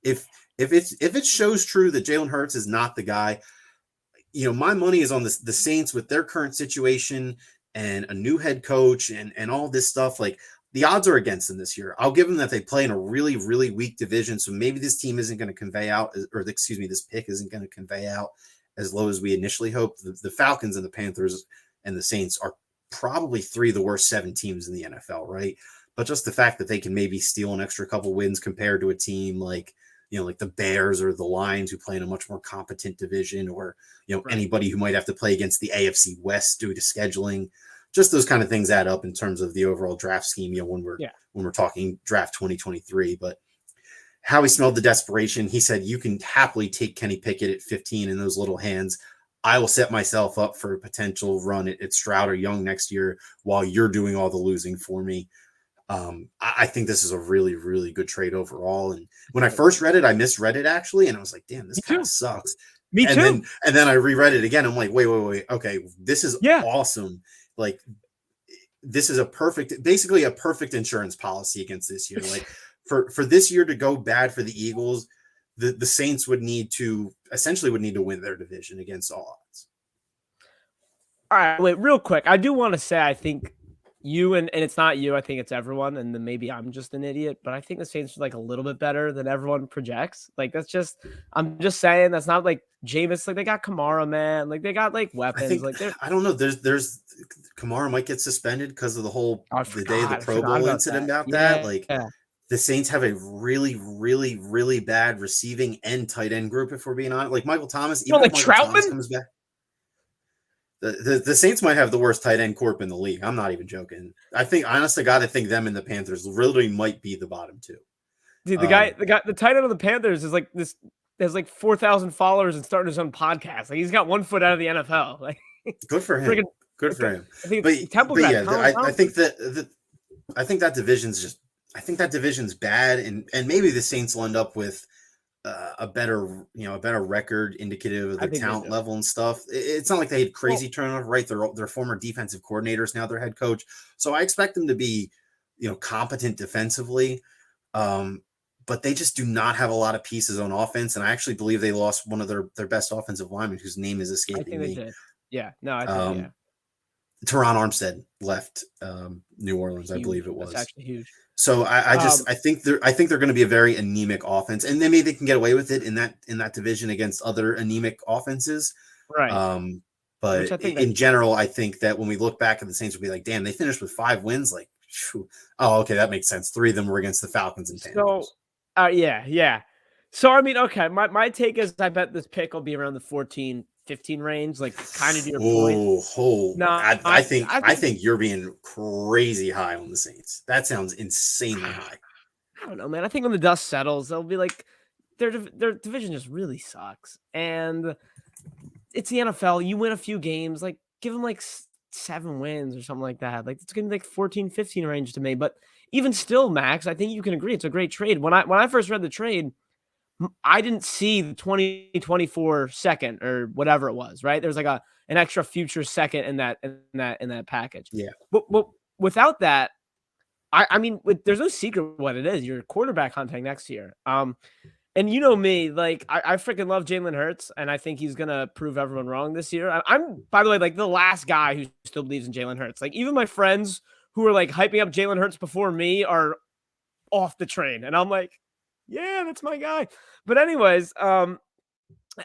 If it shows true that Jalen Hurts is not the guy, my money is on the Saints with their current situation and a new head coach and all this stuff. Like, the odds are against them this year. I'll give them that they play in a really, really weak division. So maybe this team isn't going to convey out, or excuse me, this pick isn't going to convey out as low as we initially hoped. The Falcons and the Panthers and the Saints are probably three of the worst 7 teams in the NFL, right? But just the fact that they can maybe steal an extra couple wins compared to a team like the Bears or the Lions, who play in a much more competent division, or right. Anybody who might have to play against the AFC West due to scheduling. Just those kind of things add up in terms of the overall draft scheme, when we're talking draft 2023. But Howie smelled the desperation. He said, you can happily take Kenny Pickett at 15 in those little hands. I will set myself up for a potential run at Stroud or Young next year while you're doing all the losing for me. I think this is a really, really good trade overall. And when I first read it, I misread it actually. And I was like, damn, this kind of sucks. Me too. And then I reread it again. I'm like, wait. Okay. This is awesome. Like, this is basically a perfect insurance policy against this year. Like, for this year to go bad for the Eagles, the Saints would need to win their division against all odds. All right, wait, real quick. I do want to say, I think you and it's not you, I think it's everyone, and then maybe I'm just an idiot, but I think the Saints are like a little bit better than everyone projects. Like, I'm just saying, that's not like Jameis. Like, they got Kamara, man. Like, they got like weapons. I don't know. There's Kamara might get suspended because of the whole the day of the Pro Bowl incident about that. Like, the Saints have a really, really, really bad receiving and tight end group, if we're being honest. Like, Michael Thomas, even if Michael Thomas comes back, the Saints might have the worst tight end corp in the league. I'm not even joking. I think, honest to God, I think them and the Panthers really might be the bottom 2. Dude, the tight end of the Panthers is like this. Has like 4,000 followers and starting his own podcast. Like, he's got 1 foot out of the NFL. Like, good for him. Good for him. I think I think that division's bad, and maybe the Saints will end up with a better record indicative of the talent level and stuff. It's not like they had crazy turnover, right? They're former defensive coordinators, now their head coach. So I expect them to be, competent defensively. But they just do not have a lot of pieces on offense. And I actually believe they lost one of their best offensive linemen, whose name is escaping me. They did. Yeah. No, I think, Teron Armstead left New Orleans, I believe it was. That's actually huge. So I think they're going to be a very anemic offense, and then maybe they can get away with it in that division against other anemic offenses. Right. But in general, I think that when we look back at the Saints, we'll be like, damn, they finished with 5 wins. Like, oh, okay, that makes sense. 3 of them were against the Falcons and Panthers. Yeah. So, I mean, okay, my take is I bet this pick will be around the 14-15 range, like kind of to your point. No, I think you're being crazy high on the Saints. That sounds insanely high. I don't know, man. I think when the dust settles, they'll be like, their division just really sucks. And it's the NFL. You win a few games, like give them like 7 wins or something like that. Like, it's going to be like 14-15 range to me. But even still, Max, I think you can agree it's a great trade. When I first read the trade, I didn't see the 2024 second or whatever it was, right? There's like an extra future second in that package. Yeah. But without that, I mean, there's no secret what it is. You're quarterback hunting next year. And you know me, like I freaking love Jalen Hurts, and I think he's gonna prove everyone wrong this year. I'm, by the way, like the last guy who still believes in Jalen Hurts. Like, even my friends who are like hyping up Jalen Hurts before me are off the train, and I'm like, yeah, that's my guy. But anyways,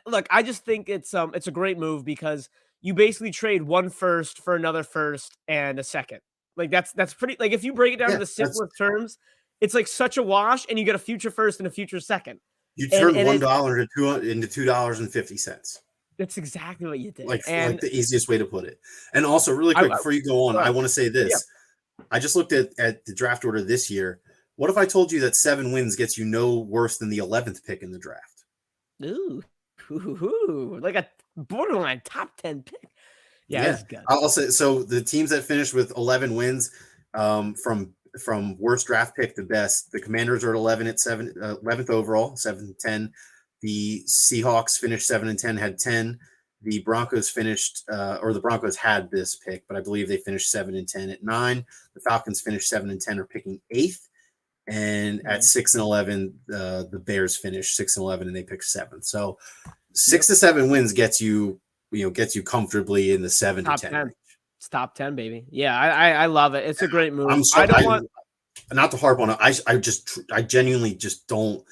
look, I just think it's a great move because you basically trade 1 first for another first and a second. Like, that's pretty. Like, if you break it down to the simplest terms, it's like such a wash, and you get a future first and a future second. You turned $1 into $2.50. That's exactly what you did. Like the easiest way to put it. And also, really quick, before you go on, I want to say this. Yeah. I just looked at the draft order this year. What if I told you that 7 wins gets you no worse than the 11th pick in the draft? Ooh. Like a borderline top 10 pick. Yeah. That's good. I'll say, so the teams that finished with 11 wins from worst draft pick to best, the Commanders are at 11th overall, 7-10. The Seahawks finished 7-10, had 10. The Broncos finished, or the Broncos had this pick, but I believe they finished 7-10 at 9. The Falcons finished 7-10, are picking 8th. And at 6-11, the Bears finished 6-11, and they picked 7th. So 6 to 7 wins gets you gets you comfortably in the 7 to top 10 10. range. It's top 10, baby. Yeah, I love it. It's a great move. I don't want not to harp on it. I genuinely just don't.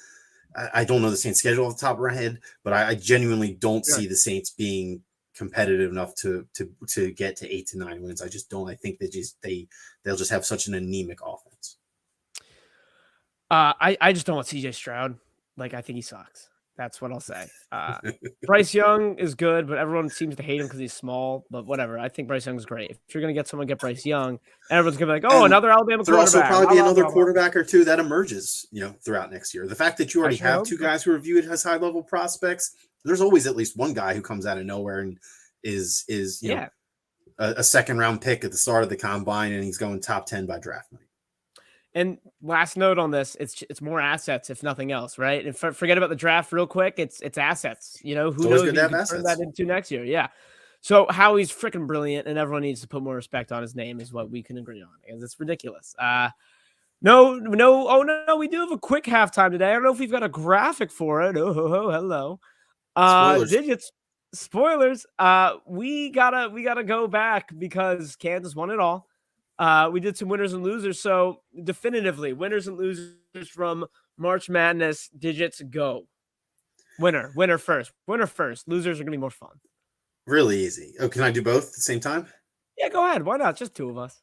I don't know the Saints schedule off the top of my head, but I genuinely don't see the Saints being competitive enough to get to 8 to 9 wins. I just don't. I think they'll just have such an anemic offense. I just don't want CJ Stroud. Like, I think he sucks. That's what I'll say. Bryce Young is good, but everyone seems to hate him because he's small. But whatever. I think Bryce Young is great. If you're going to get someone, get Bryce Young. Everyone's going to be like, oh, another Alabama quarterback. There'll also probably be another quarterback or two that emerges, throughout next year. The fact that you already have two guys who are viewed as high-level prospects, there's always at least one guy who comes out of nowhere and is a second-round pick at the start of the combine, and he's going top 10 by draft night. And last note on this, it's more assets, if nothing else, right? And forget about the draft real quick. It's assets. Who knows what you can turn that into next year. Yeah. So Howie's freaking brilliant, and everyone needs to put more respect on his name is what we can agree on, because it's ridiculous. No. Oh, no, we do have a quick halftime today. I don't know if we've got a graphic for it. Oh, hello. Spoilers. Digits. Spoilers. We gotta go back because Kansas won it all. We did some winners and losers. So definitively, winners and losers from March Madness. Digits, go. Winner first. Losers are going to be more fun. Really easy. Oh, can I do both at the same time? Yeah, go ahead. Why not? Just two of us.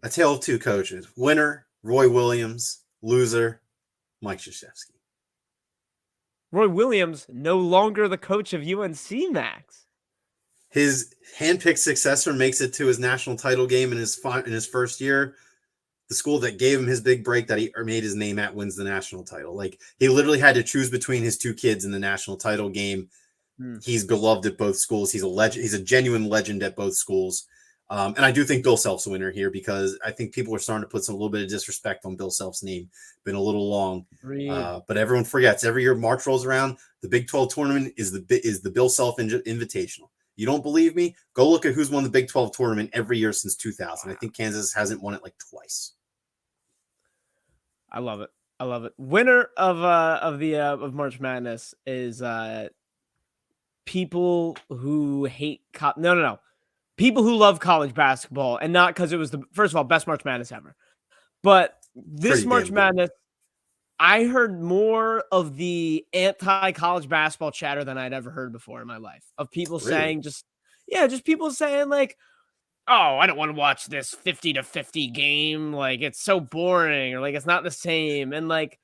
A tale of two coaches. Winner, Roy Williams. Loser, Mike Krzyzewski. Roy Williams, no longer the coach of UNC, Max. His handpicked successor makes it to his national title game in his first year. The school that gave him his big break that he made his name at wins the national title. Like, he literally had to choose between his two kids in the national title game. He's beloved at both schools. He's a legend. He's a genuine legend at both schools. And I do think Bill Self's a winner here because I think people are starting to put a little bit of disrespect on Bill Self's name. Been a little long, but everyone forgets. Every year March rolls around, the Big 12 tournament is the Bill Self Invitational. You don't believe me? Go look at who's won the Big 12 tournament every year since 2000. I think Kansas hasn't won it like twice. I love it. Winner of March Madness is people who hate no. People who love college basketball, and not because it was the first of all best March Madness ever. But this March Madness, I heard more of the anti-college basketball chatter than I'd ever heard before in my life. Of people saying just people saying like, oh, I don't want to watch this 50-50 game. Like, it's so boring, or like it's not the same. And like,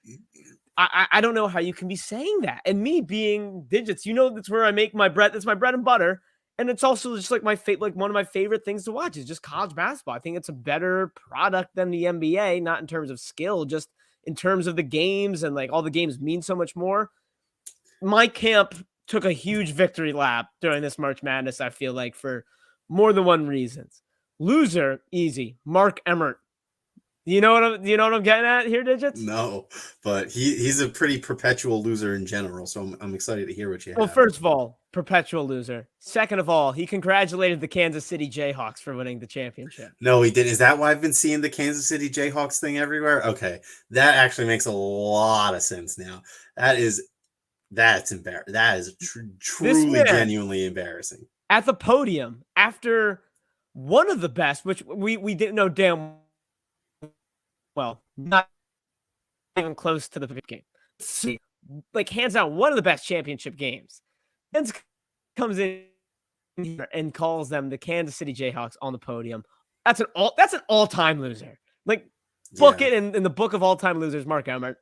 I don't know how you can be saying that. And me being Digits, that's where I make my bread. That's my bread and butter. And it's also just like one of my favorite things to watch is just college basketball. I think it's a better product than the NBA, not in terms of skill, just in terms of the games, and like all the games mean so much more. My camp took a huge victory lap during this March Madness, I feel like, for more than one reasons. Loser, easy. Mark Emmert. You know what I'm getting at here, Digits? No, but he's a pretty perpetual loser in general, so I'm excited to hear what you have. Well, first of all, perpetual loser. Second of all, he congratulated the Kansas City Jayhawks for winning the championship. No, he didn't. Is that why I've been seeing the Kansas City Jayhawks thing everywhere? Okay, that actually makes a lot of sense now. That's embarrassing. That is truly, genuinely embarrassing. At the podium after one of the best, which we didn't know damn well, not even close to the game. Like, hands down, one of the best championship games. And comes in and calls them the Kansas City Jayhawks on the podium. That's an all-time loser. Like, book it in the book of all-time losers, Mark Emmert.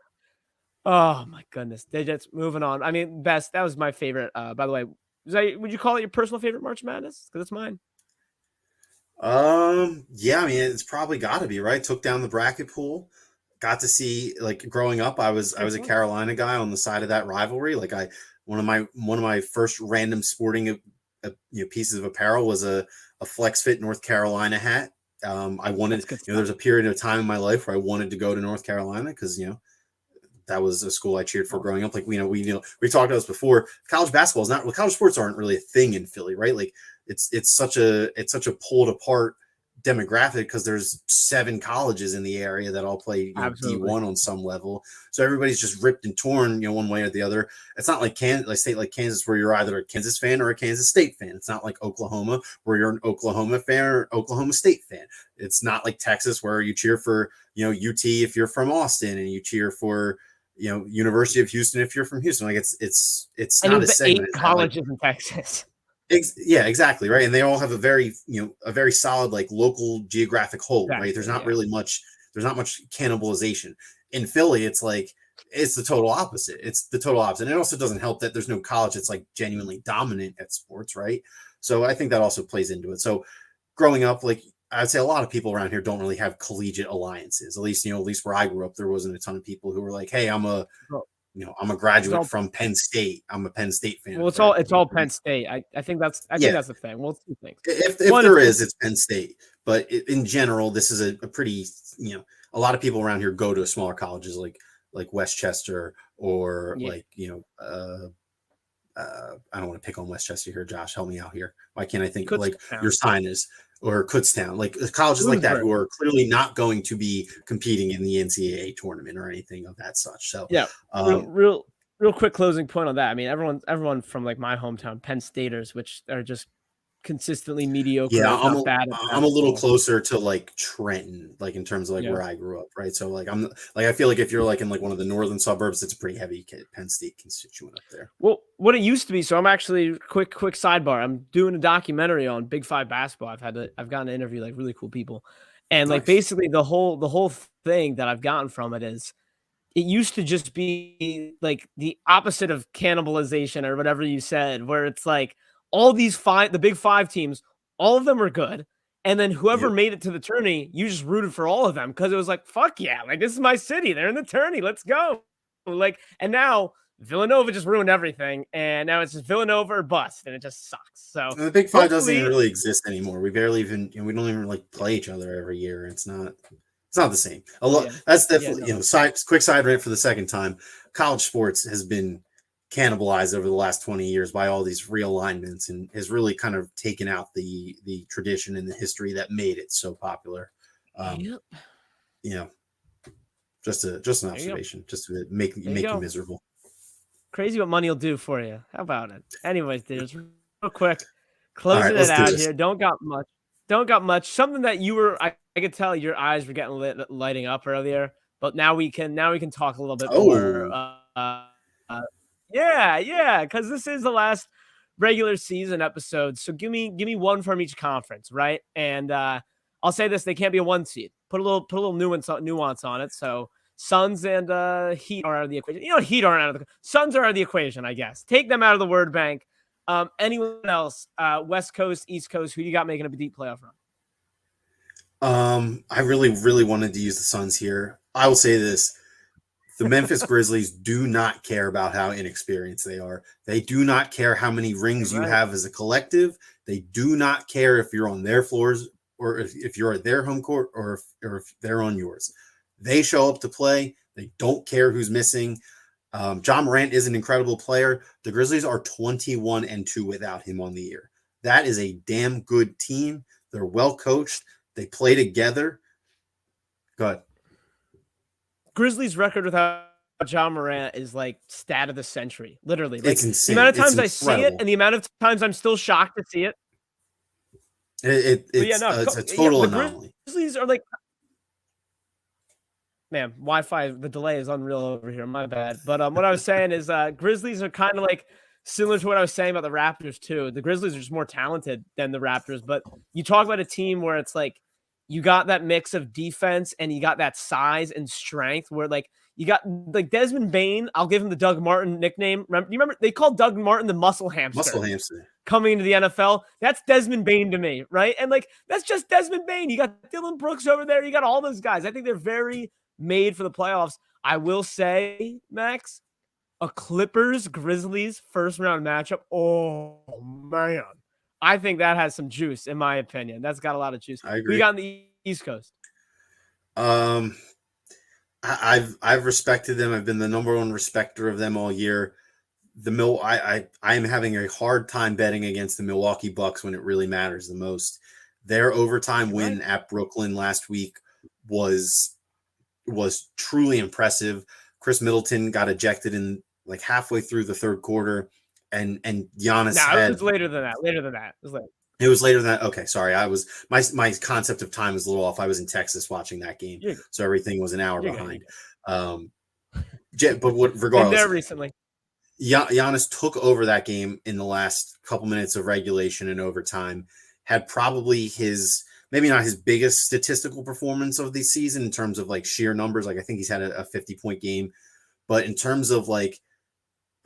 Oh my goodness. Digits, moving on. I mean, that was my favorite. By the way, would you call it your personal favorite March Madness? Because it's mine. Yeah, I mean, it's probably got to be, right? Took down the bracket pool. Got to see, like, growing up, I was a Carolina guy on the side of that rivalry. Like, one of my first random sporting pieces of apparel was a Flex Fit North Carolina hat. I wanted, there's a period of time in my life where I wanted to go to North Carolina because that was a school I cheered for growing up. Like, we talked about this before. College basketball is not, college sports aren't really a thing in Philly, right? Like, it's such a pulled apart demographic because there's 7 colleges in the area that all play Absolutely. D1 on some level. So everybody's just ripped and torn, one way or the other. It's not like like state like Kansas where you're either a Kansas fan or a Kansas State fan. It's not like Oklahoma where you're an Oklahoma fan or Oklahoma State fan. It's not like Texas where you cheer for UT if you're from Austin and you cheer for University of Houston if you're from Houston. Like it's Any not of as the 8 segmented. colleges in Texas. Yeah, exactly, right. And they all have a very solid like local geographic hold, Exactly, right? There's not yeah. really much. There's not much cannibalization in Philly. It's like it's the total opposite. It's the total opposite. And it also doesn't help that there's no college that's like genuinely dominant at sports, right? So I think that also plays into it. So growing up, like I'd say, a lot of people around here don't really have collegiate alliances. At least where I grew up, there wasn't a ton of people who were like, "Hey, I'm a graduate from Penn State. I'm a Penn State fan." Well, it's all Penn State. I think that's the thing. Well, it's 2 things. If there is, it's Penn State. But in general, this is a pretty, a lot of people around here go to smaller colleges like Westchester or I don't want to pick on Westchester here. Josh, help me out here. Why can't I think like your sign is or Kutztown, like colleges like that who are clearly not going to be competing in the NCAA tournament or anything of that such. So yeah, real quick closing point on that. I mean, everyone from like my hometown, Penn Staters, which are just consistently mediocre. Yeah, I'm a little closer to like Trenton, like in terms of like where I grew up, right? So like I feel like if you're like in like one of the northern suburbs, it's a pretty heavy Penn State constituent up there. Well, what it used to be. So I'm actually quick sidebar. I'm doing a documentary on Big 5 basketball. I've gotten to interview like really cool people, and like basically the whole thing that I've gotten from it is it used to just be like the opposite of cannibalization or whatever you said, where it's like all these the Big 5 teams, all of them were good. And then whoever made it to the tourney, you just rooted for all of them because it was like, fuck yeah, like this is my city. They're in the tourney. Let's go. Like, and now Villanova just ruined everything. And now it's just Villanova or bust. And it just sucks. So the Big 5 doesn't even really exist anymore. We barely even, we don't even like play each other every year. It's not the same. That's definitely, quick side rant for the second time. College sports has been cannibalized over the last 20 years by all these realignments and has really kind of taken out the tradition and the history that made it so popular. Just an observation, just to make you miserable. Crazy what money will do for you. How about it? Anyways, dudes, real quick, closing it out here. Don't got much. Something that you were, I could tell your eyes were getting lighting up earlier, but now we can talk a little bit more. Yeah, because this is the last regular season episode. So give me one from each conference, right? And I'll say this: they can't be a 1 seed. Put a little nuance on it. So Suns and Heat are out of the equation. Heat aren't out of the Suns are out of the equation. I guess take them out of the word bank. Anyone else? West Coast, East Coast. Who you got making a deep playoff run? I really wanted to use the Suns here. I will say this. The Memphis Grizzlies do not care about how inexperienced they are. They do not care how many rings you have as a collective. They do not care if you're on their floors or if you're at their home court or if they're on yours. They show up to play. They don't care who's missing. Ja Morant is an incredible player. The Grizzlies are 21-2 without him on the year. That is a damn good team. They're well coached. They play together. Go ahead. Grizzlies' record without Ja Morant is like stat of the century, literally. Like, it's insane. The amount of times I see it and the amount of times I'm still shocked to see it. It's a total anomaly. Grizzlies are like, man, Wi-Fi, the delay is unreal over here. My bad. But what I was saying is Grizzlies are kind of like similar to what I was saying about the Raptors too. The Grizzlies are just more talented than the Raptors. But you talk about a team where it's like, you got that mix of defense and you got that size and strength where like you got like Desmond Bane. I'll give him the Doug Martin nickname. Remember they called Doug Martin the muscle hamster coming into the NFL. That's Desmond Bane to me. Right. And like, that's just Desmond Bane. You got Dylan Brooks over there. You got all those guys. I think they're very made for the playoffs. I will say, Max, a Clippers Grizzlies first round matchup. Oh man. I think that has some juice, in my opinion. That's got a lot of juice. I agree. We got on the East Coast. I've respected them. I've been the number one respecter of them all year. I am having a hard time betting against the Milwaukee Bucks when it really matters the most. Their overtime win at Brooklyn last week was truly impressive. Chris Middleton got ejected in like halfway through the third quarter, and Giannis No, had it was later than that. Later than that. It was later. It was later than that. Okay, sorry. I was my concept of time is a little off. I was in Texas watching that game, so everything was an hour behind. But regardless, been there recently. Giannis took over that game in the last couple minutes of regulation and overtime. Had probably maybe not his biggest statistical performance of the season in terms of like sheer numbers. Like I think he's had a 50-point game, but in terms of like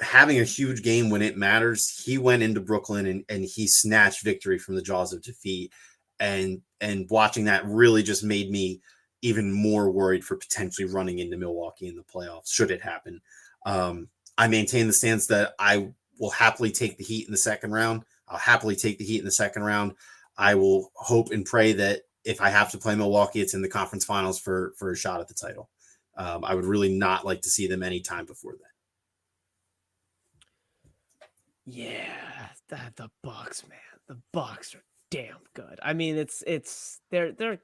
having a huge game when it matters, he went into Brooklyn and he snatched victory from the jaws of defeat. And watching that really just made me even more worried for potentially running into Milwaukee in the playoffs, should it happen. I maintain the stance that I will happily take the Heat in the second round. I'll happily take the Heat in the second round. I will hope and pray that if I have to play Milwaukee, it's in the conference finals for a shot at the title. I would really not like to see them any time before that. Yeah, the Bucks, man. The Bucks are damn good. I mean, they're.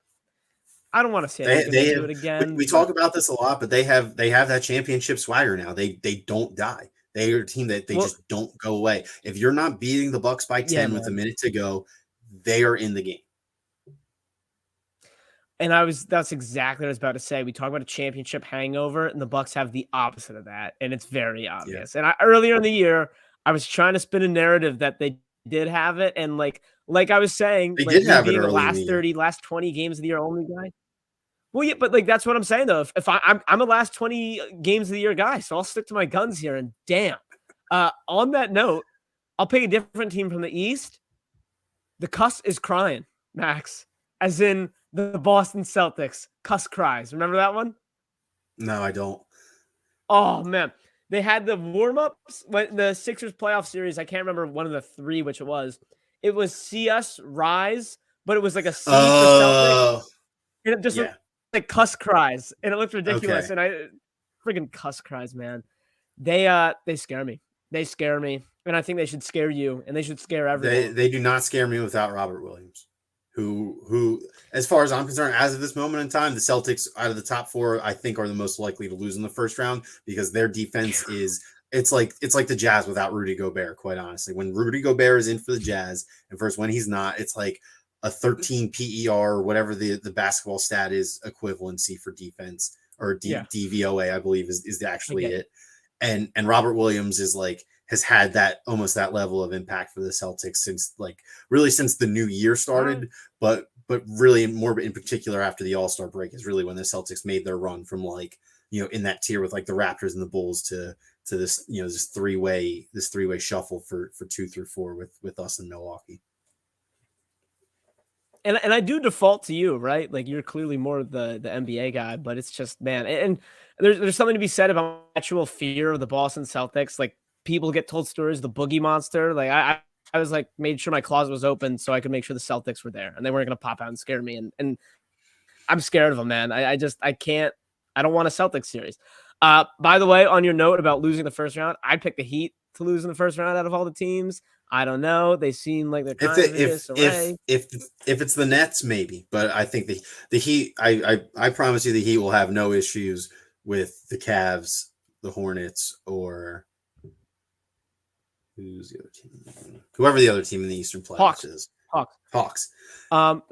I don't want to say they're going to do it again. We talk about this a lot, but they have that championship swagger now. They don't die. They are a team that just don't go away. If you're not beating the Bucks by 10 with a minute to go, they are in the game. And that's exactly what I was about to say. We talk about a championship hangover, and the Bucks have the opposite of that, and it's very obvious. Yeah. And earlier in the year, I was trying to spin a narrative that they did have it, and like I was saying, they like did have it being the early last 20 games of the year only guy. Well, yeah, but like that's what I'm saying though. If I'm a last 20 games of the year guy, so I'll stick to my guns here. And damn, on that note, I'll pick a different team from the East. The cuss is crying, Max, as in the Boston Celtics. Cuss cries. Remember that one? No, I don't. Oh man. They had the warm-ups when the Sixers playoff series. I can't remember one of the three, which it was. It was see us rise, but it was like a C for Celtics. And it just looked like cuss cries, and it looked ridiculous. Okay. And I friggin' cuss cries, man. They scare me. They scare me, and I think they should scare you, and they should scare everyone. They do not scare me without Robert Williams, who, as far as I'm concerned, as of this moment in time, the Celtics out of the top four, I think, are the most likely to lose in the first round because their defense it's like the Jazz without Rudy Gobert. Quite honestly, when Rudy Gobert is in for the Jazz, and first when he's not, it's like a 13 PER or whatever the basketball stat is equivalency for defense, or DVOA, I believe is actually it. And Robert Williams has had that almost that level of impact for the Celtics since the new year started, but really more in particular after the All-Star break is really when the Celtics made their run from in that tier with like the Raptors and the Bulls to this, this three-way shuffle for 2 through 4 with us in Milwaukee. And I do default to you, right? Like you're clearly more the NBA guy, but it's just, man, and there's something to be said about actual fear of the Boston Celtics. Like people get told stories, the Boogie Monster. Like I was like made sure my closet was open so I could make sure the Celtics were there and they weren't going to pop out and scare me. And I'm scared of them, man. I don't want a Celtics series. By the way, on your note about losing the first round, I picked the Heat to lose in the first round out of all the teams. I don't know. They seem like they're kind of in disarray. If it's the Nets, maybe, but I think the Heat. I promise you, the Heat will have no issues with the Cavs, the Hornets, or who's the other team? Whoever the other team in the Eastern playoffs is. Hawks. The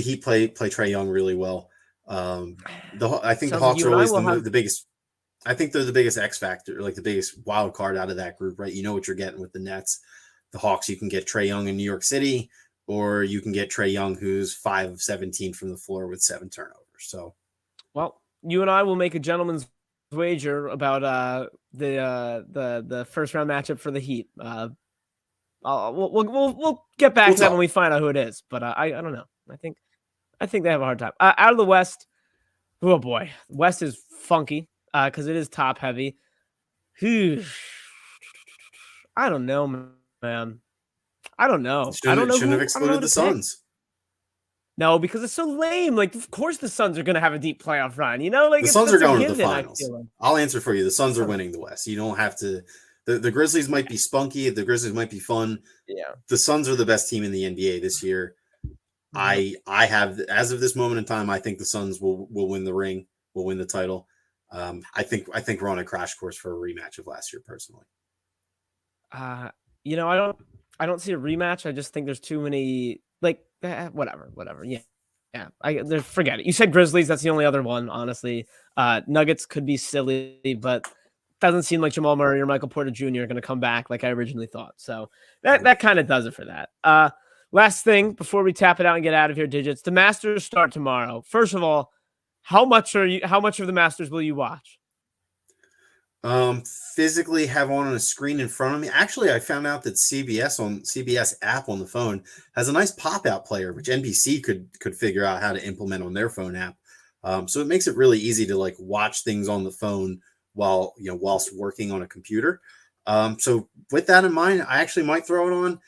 Heat play Trae Young really well. I think the Hawks are always the biggest. I think they're the biggest X factor, like the biggest wild card out of that group, right? You know what you're getting with the Nets. The Hawks, you can get Trae Young in New York City, or you can get Trae Young, who's 5 of 17 from the floor with 7 turnovers. So, well, you and I will make a gentleman's wager about the first round matchup for the Heat. We'll get back to that when we find out who it is. But I don't know. I think they have a hard time. Out of the West, oh boy, West is funky. Because it is top heavy. I don't know, man. I don't know. Shouldn't have excluded the Suns. No, because it's so lame. Like, of course the Suns are going to have a deep playoff run. Like the Suns are going to the finals. I'll answer for you. The Suns are winning the West. You don't have to. The Grizzlies might be spunky. The Grizzlies might be fun. Yeah. The Suns are the best team in the NBA this year. I have, as of this moment in time, I think the Suns will win the ring, will win the title. I think we're on a crash course for a rematch of last year, personally. You know, I don't see a rematch. I just think there's too many, like, whatever. Yeah. Forget it. You said Grizzlies. That's the only other one, honestly. Nuggets could be silly, but doesn't seem like Jamal Murray or Michael Porter Jr. are going to come back like I originally thought. So that kind of does it for that. Last thing before we tap it out and get out of here, Digits. The Masters start tomorrow. First of all, how much of the Masters will you watch? Physically have on a screen in front of me. Actually, I found out that CBS app on the phone has a nice pop-out player, which NBC could figure out how to implement on their phone app. So it makes it really easy to like watch things on the phone whilst working on a computer. So with that in mind, I actually might throw it on.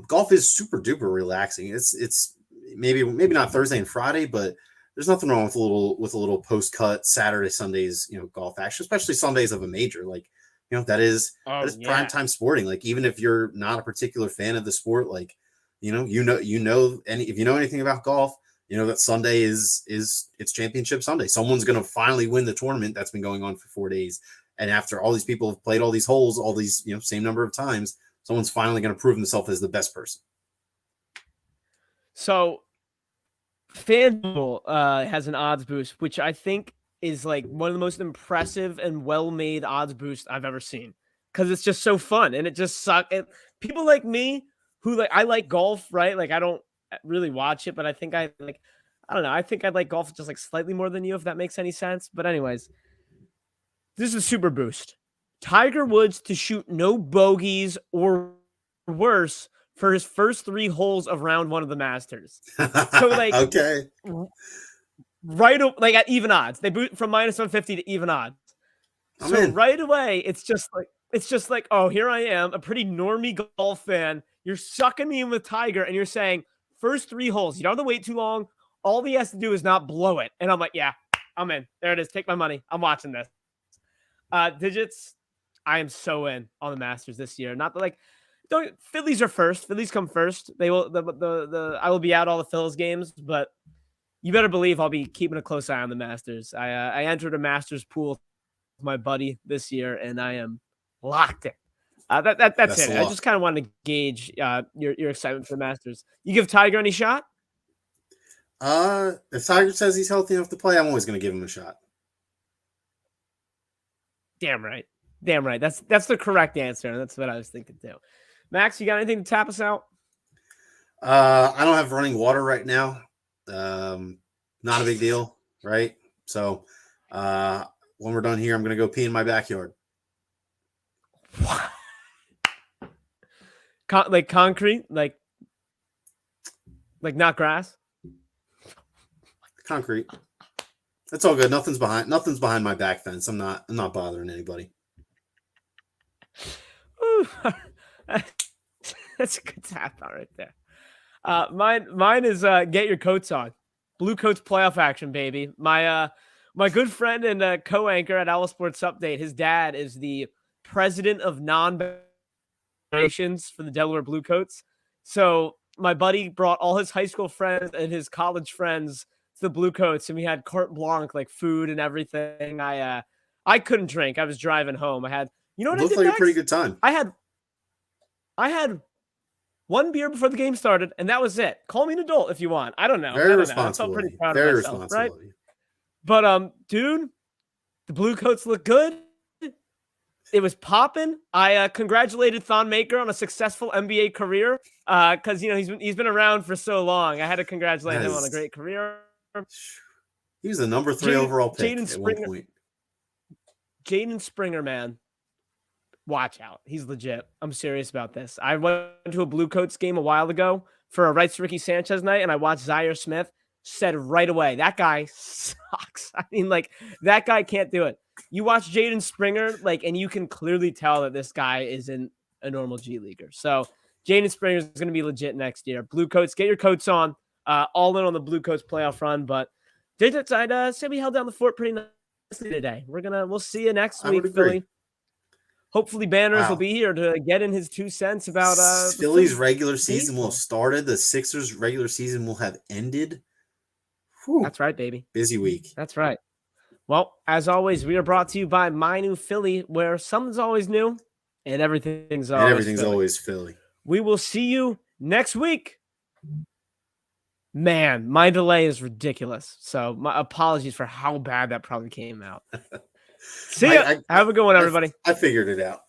Golf is super duper relaxing. It's maybe not Thursday and Friday, but there's nothing wrong with a little post cut Saturday, Sundays, golf action, especially Sundays of a major. Like, that is prime time sporting. Like, even if you're not a particular fan of the sport, like, if you know anything about golf, that Sunday is it's championship Sunday. Someone's going to finally win the tournament that's been going on for 4 days. And after all these people have played all these holes, all these, same number of times, someone's finally going to prove himself as the best person. So FanDuel has an odds boost, which I think is like one of the most impressive and well-made odds boosts I've ever seen, because it's just so fun and it just sucks. People like me who I like golf, right? Like, I don't really watch it, but I think I don't know. I think I like golf just like slightly more than you, if that makes any sense. But anyways, this is a super boost. Tiger Woods to shoot no bogeys or worse for his first 3 holes of round 1 of the Masters. So okay, right, like at even odds, they boot from -150 to even odds. So right away, it's just like, oh, here I am, a pretty normie golf fan. You're sucking me in with Tiger, and you're saying first 3 holes, you don't have to wait too long. All he has to do is not blow it, and I'm like, yeah, I'm in. There it is. Take my money. I'm watching this. Digits, I am so in on the Masters this year. Not that Phillies are first. Phillies come first. They will. I will be out all the Phillies games, but you better believe I'll be keeping a close eye on the Masters. I entered a Masters pool with my buddy this year, and I am locked in. That's it. I just kind of wanted to gauge your excitement for the Masters. You give Tiger any shot? If Tiger says he's healthy enough to play, I'm always going to give him a shot. Damn right. That's the correct answer, and that's what I was thinking too. Max, you got anything to tap us out? I don't have running water right now. Not a big deal, right? So when we're done here, I'm going to go pee in my backyard. What? Like concrete? Like not grass? Concrete. That's all good. Nothing's behind my back fence. I'm not bothering anybody. Ooh, that's a good tap out right there. Mine is get your coats on. Blue Coats playoff action, baby. My good friend and co-anchor at Owl Sports Update, his dad is the president of non-relations for the Delaware Blue Coats. So my buddy brought all his high school friends and his college friends to the Blue Coats, and we had carte blanche, like food and everything. I couldn't drink. I was driving home. I had, you know what I did looked like next? A pretty good time. I had one beer before the game started, and that was it. Call me an adult if you want. I don't know. Very responsible. I felt pretty proud of myself, right? Of you. But dude, the Blue Coats look good. It was popping. I congratulated Thon Maker on a successful NBA career because he's been around for so long. I had to congratulate him on a great career. He was the number 3 overall pick at one point. Jaden Springer, man. Watch out. He's legit. I'm serious about this. I went to a Blue Coats game a while ago for a Rights to Ricky Sanchez night, and I watched Zaire Smith. Said right away, that guy sucks. I mean, that guy can't do it. You watch Jaden Springer, and you can clearly tell that this guy isn't a normal G leaguer. So Jaden Springer is going to be legit next year. Blue Coats, get your coats on. All in on the Blue Coats playoff run. But Digits, I'd say we held down the fort pretty nicely today. We'll see you next week, Philly. Hopefully Banners will Wow. be here to get in his 2 cents about the Phillies regular season will baseball. have started. The Sixers regular season will have ended. Whew. That's right, baby. Busy week. That's right. Well, as always, we are brought to you by My New Philly, where something's always new and everything's And always everything's Philly. always Philly. We will see you next week. Man, my delay is ridiculous. So my apologies for how bad that probably came out. See ya. Have a good one, everybody. I figured it out.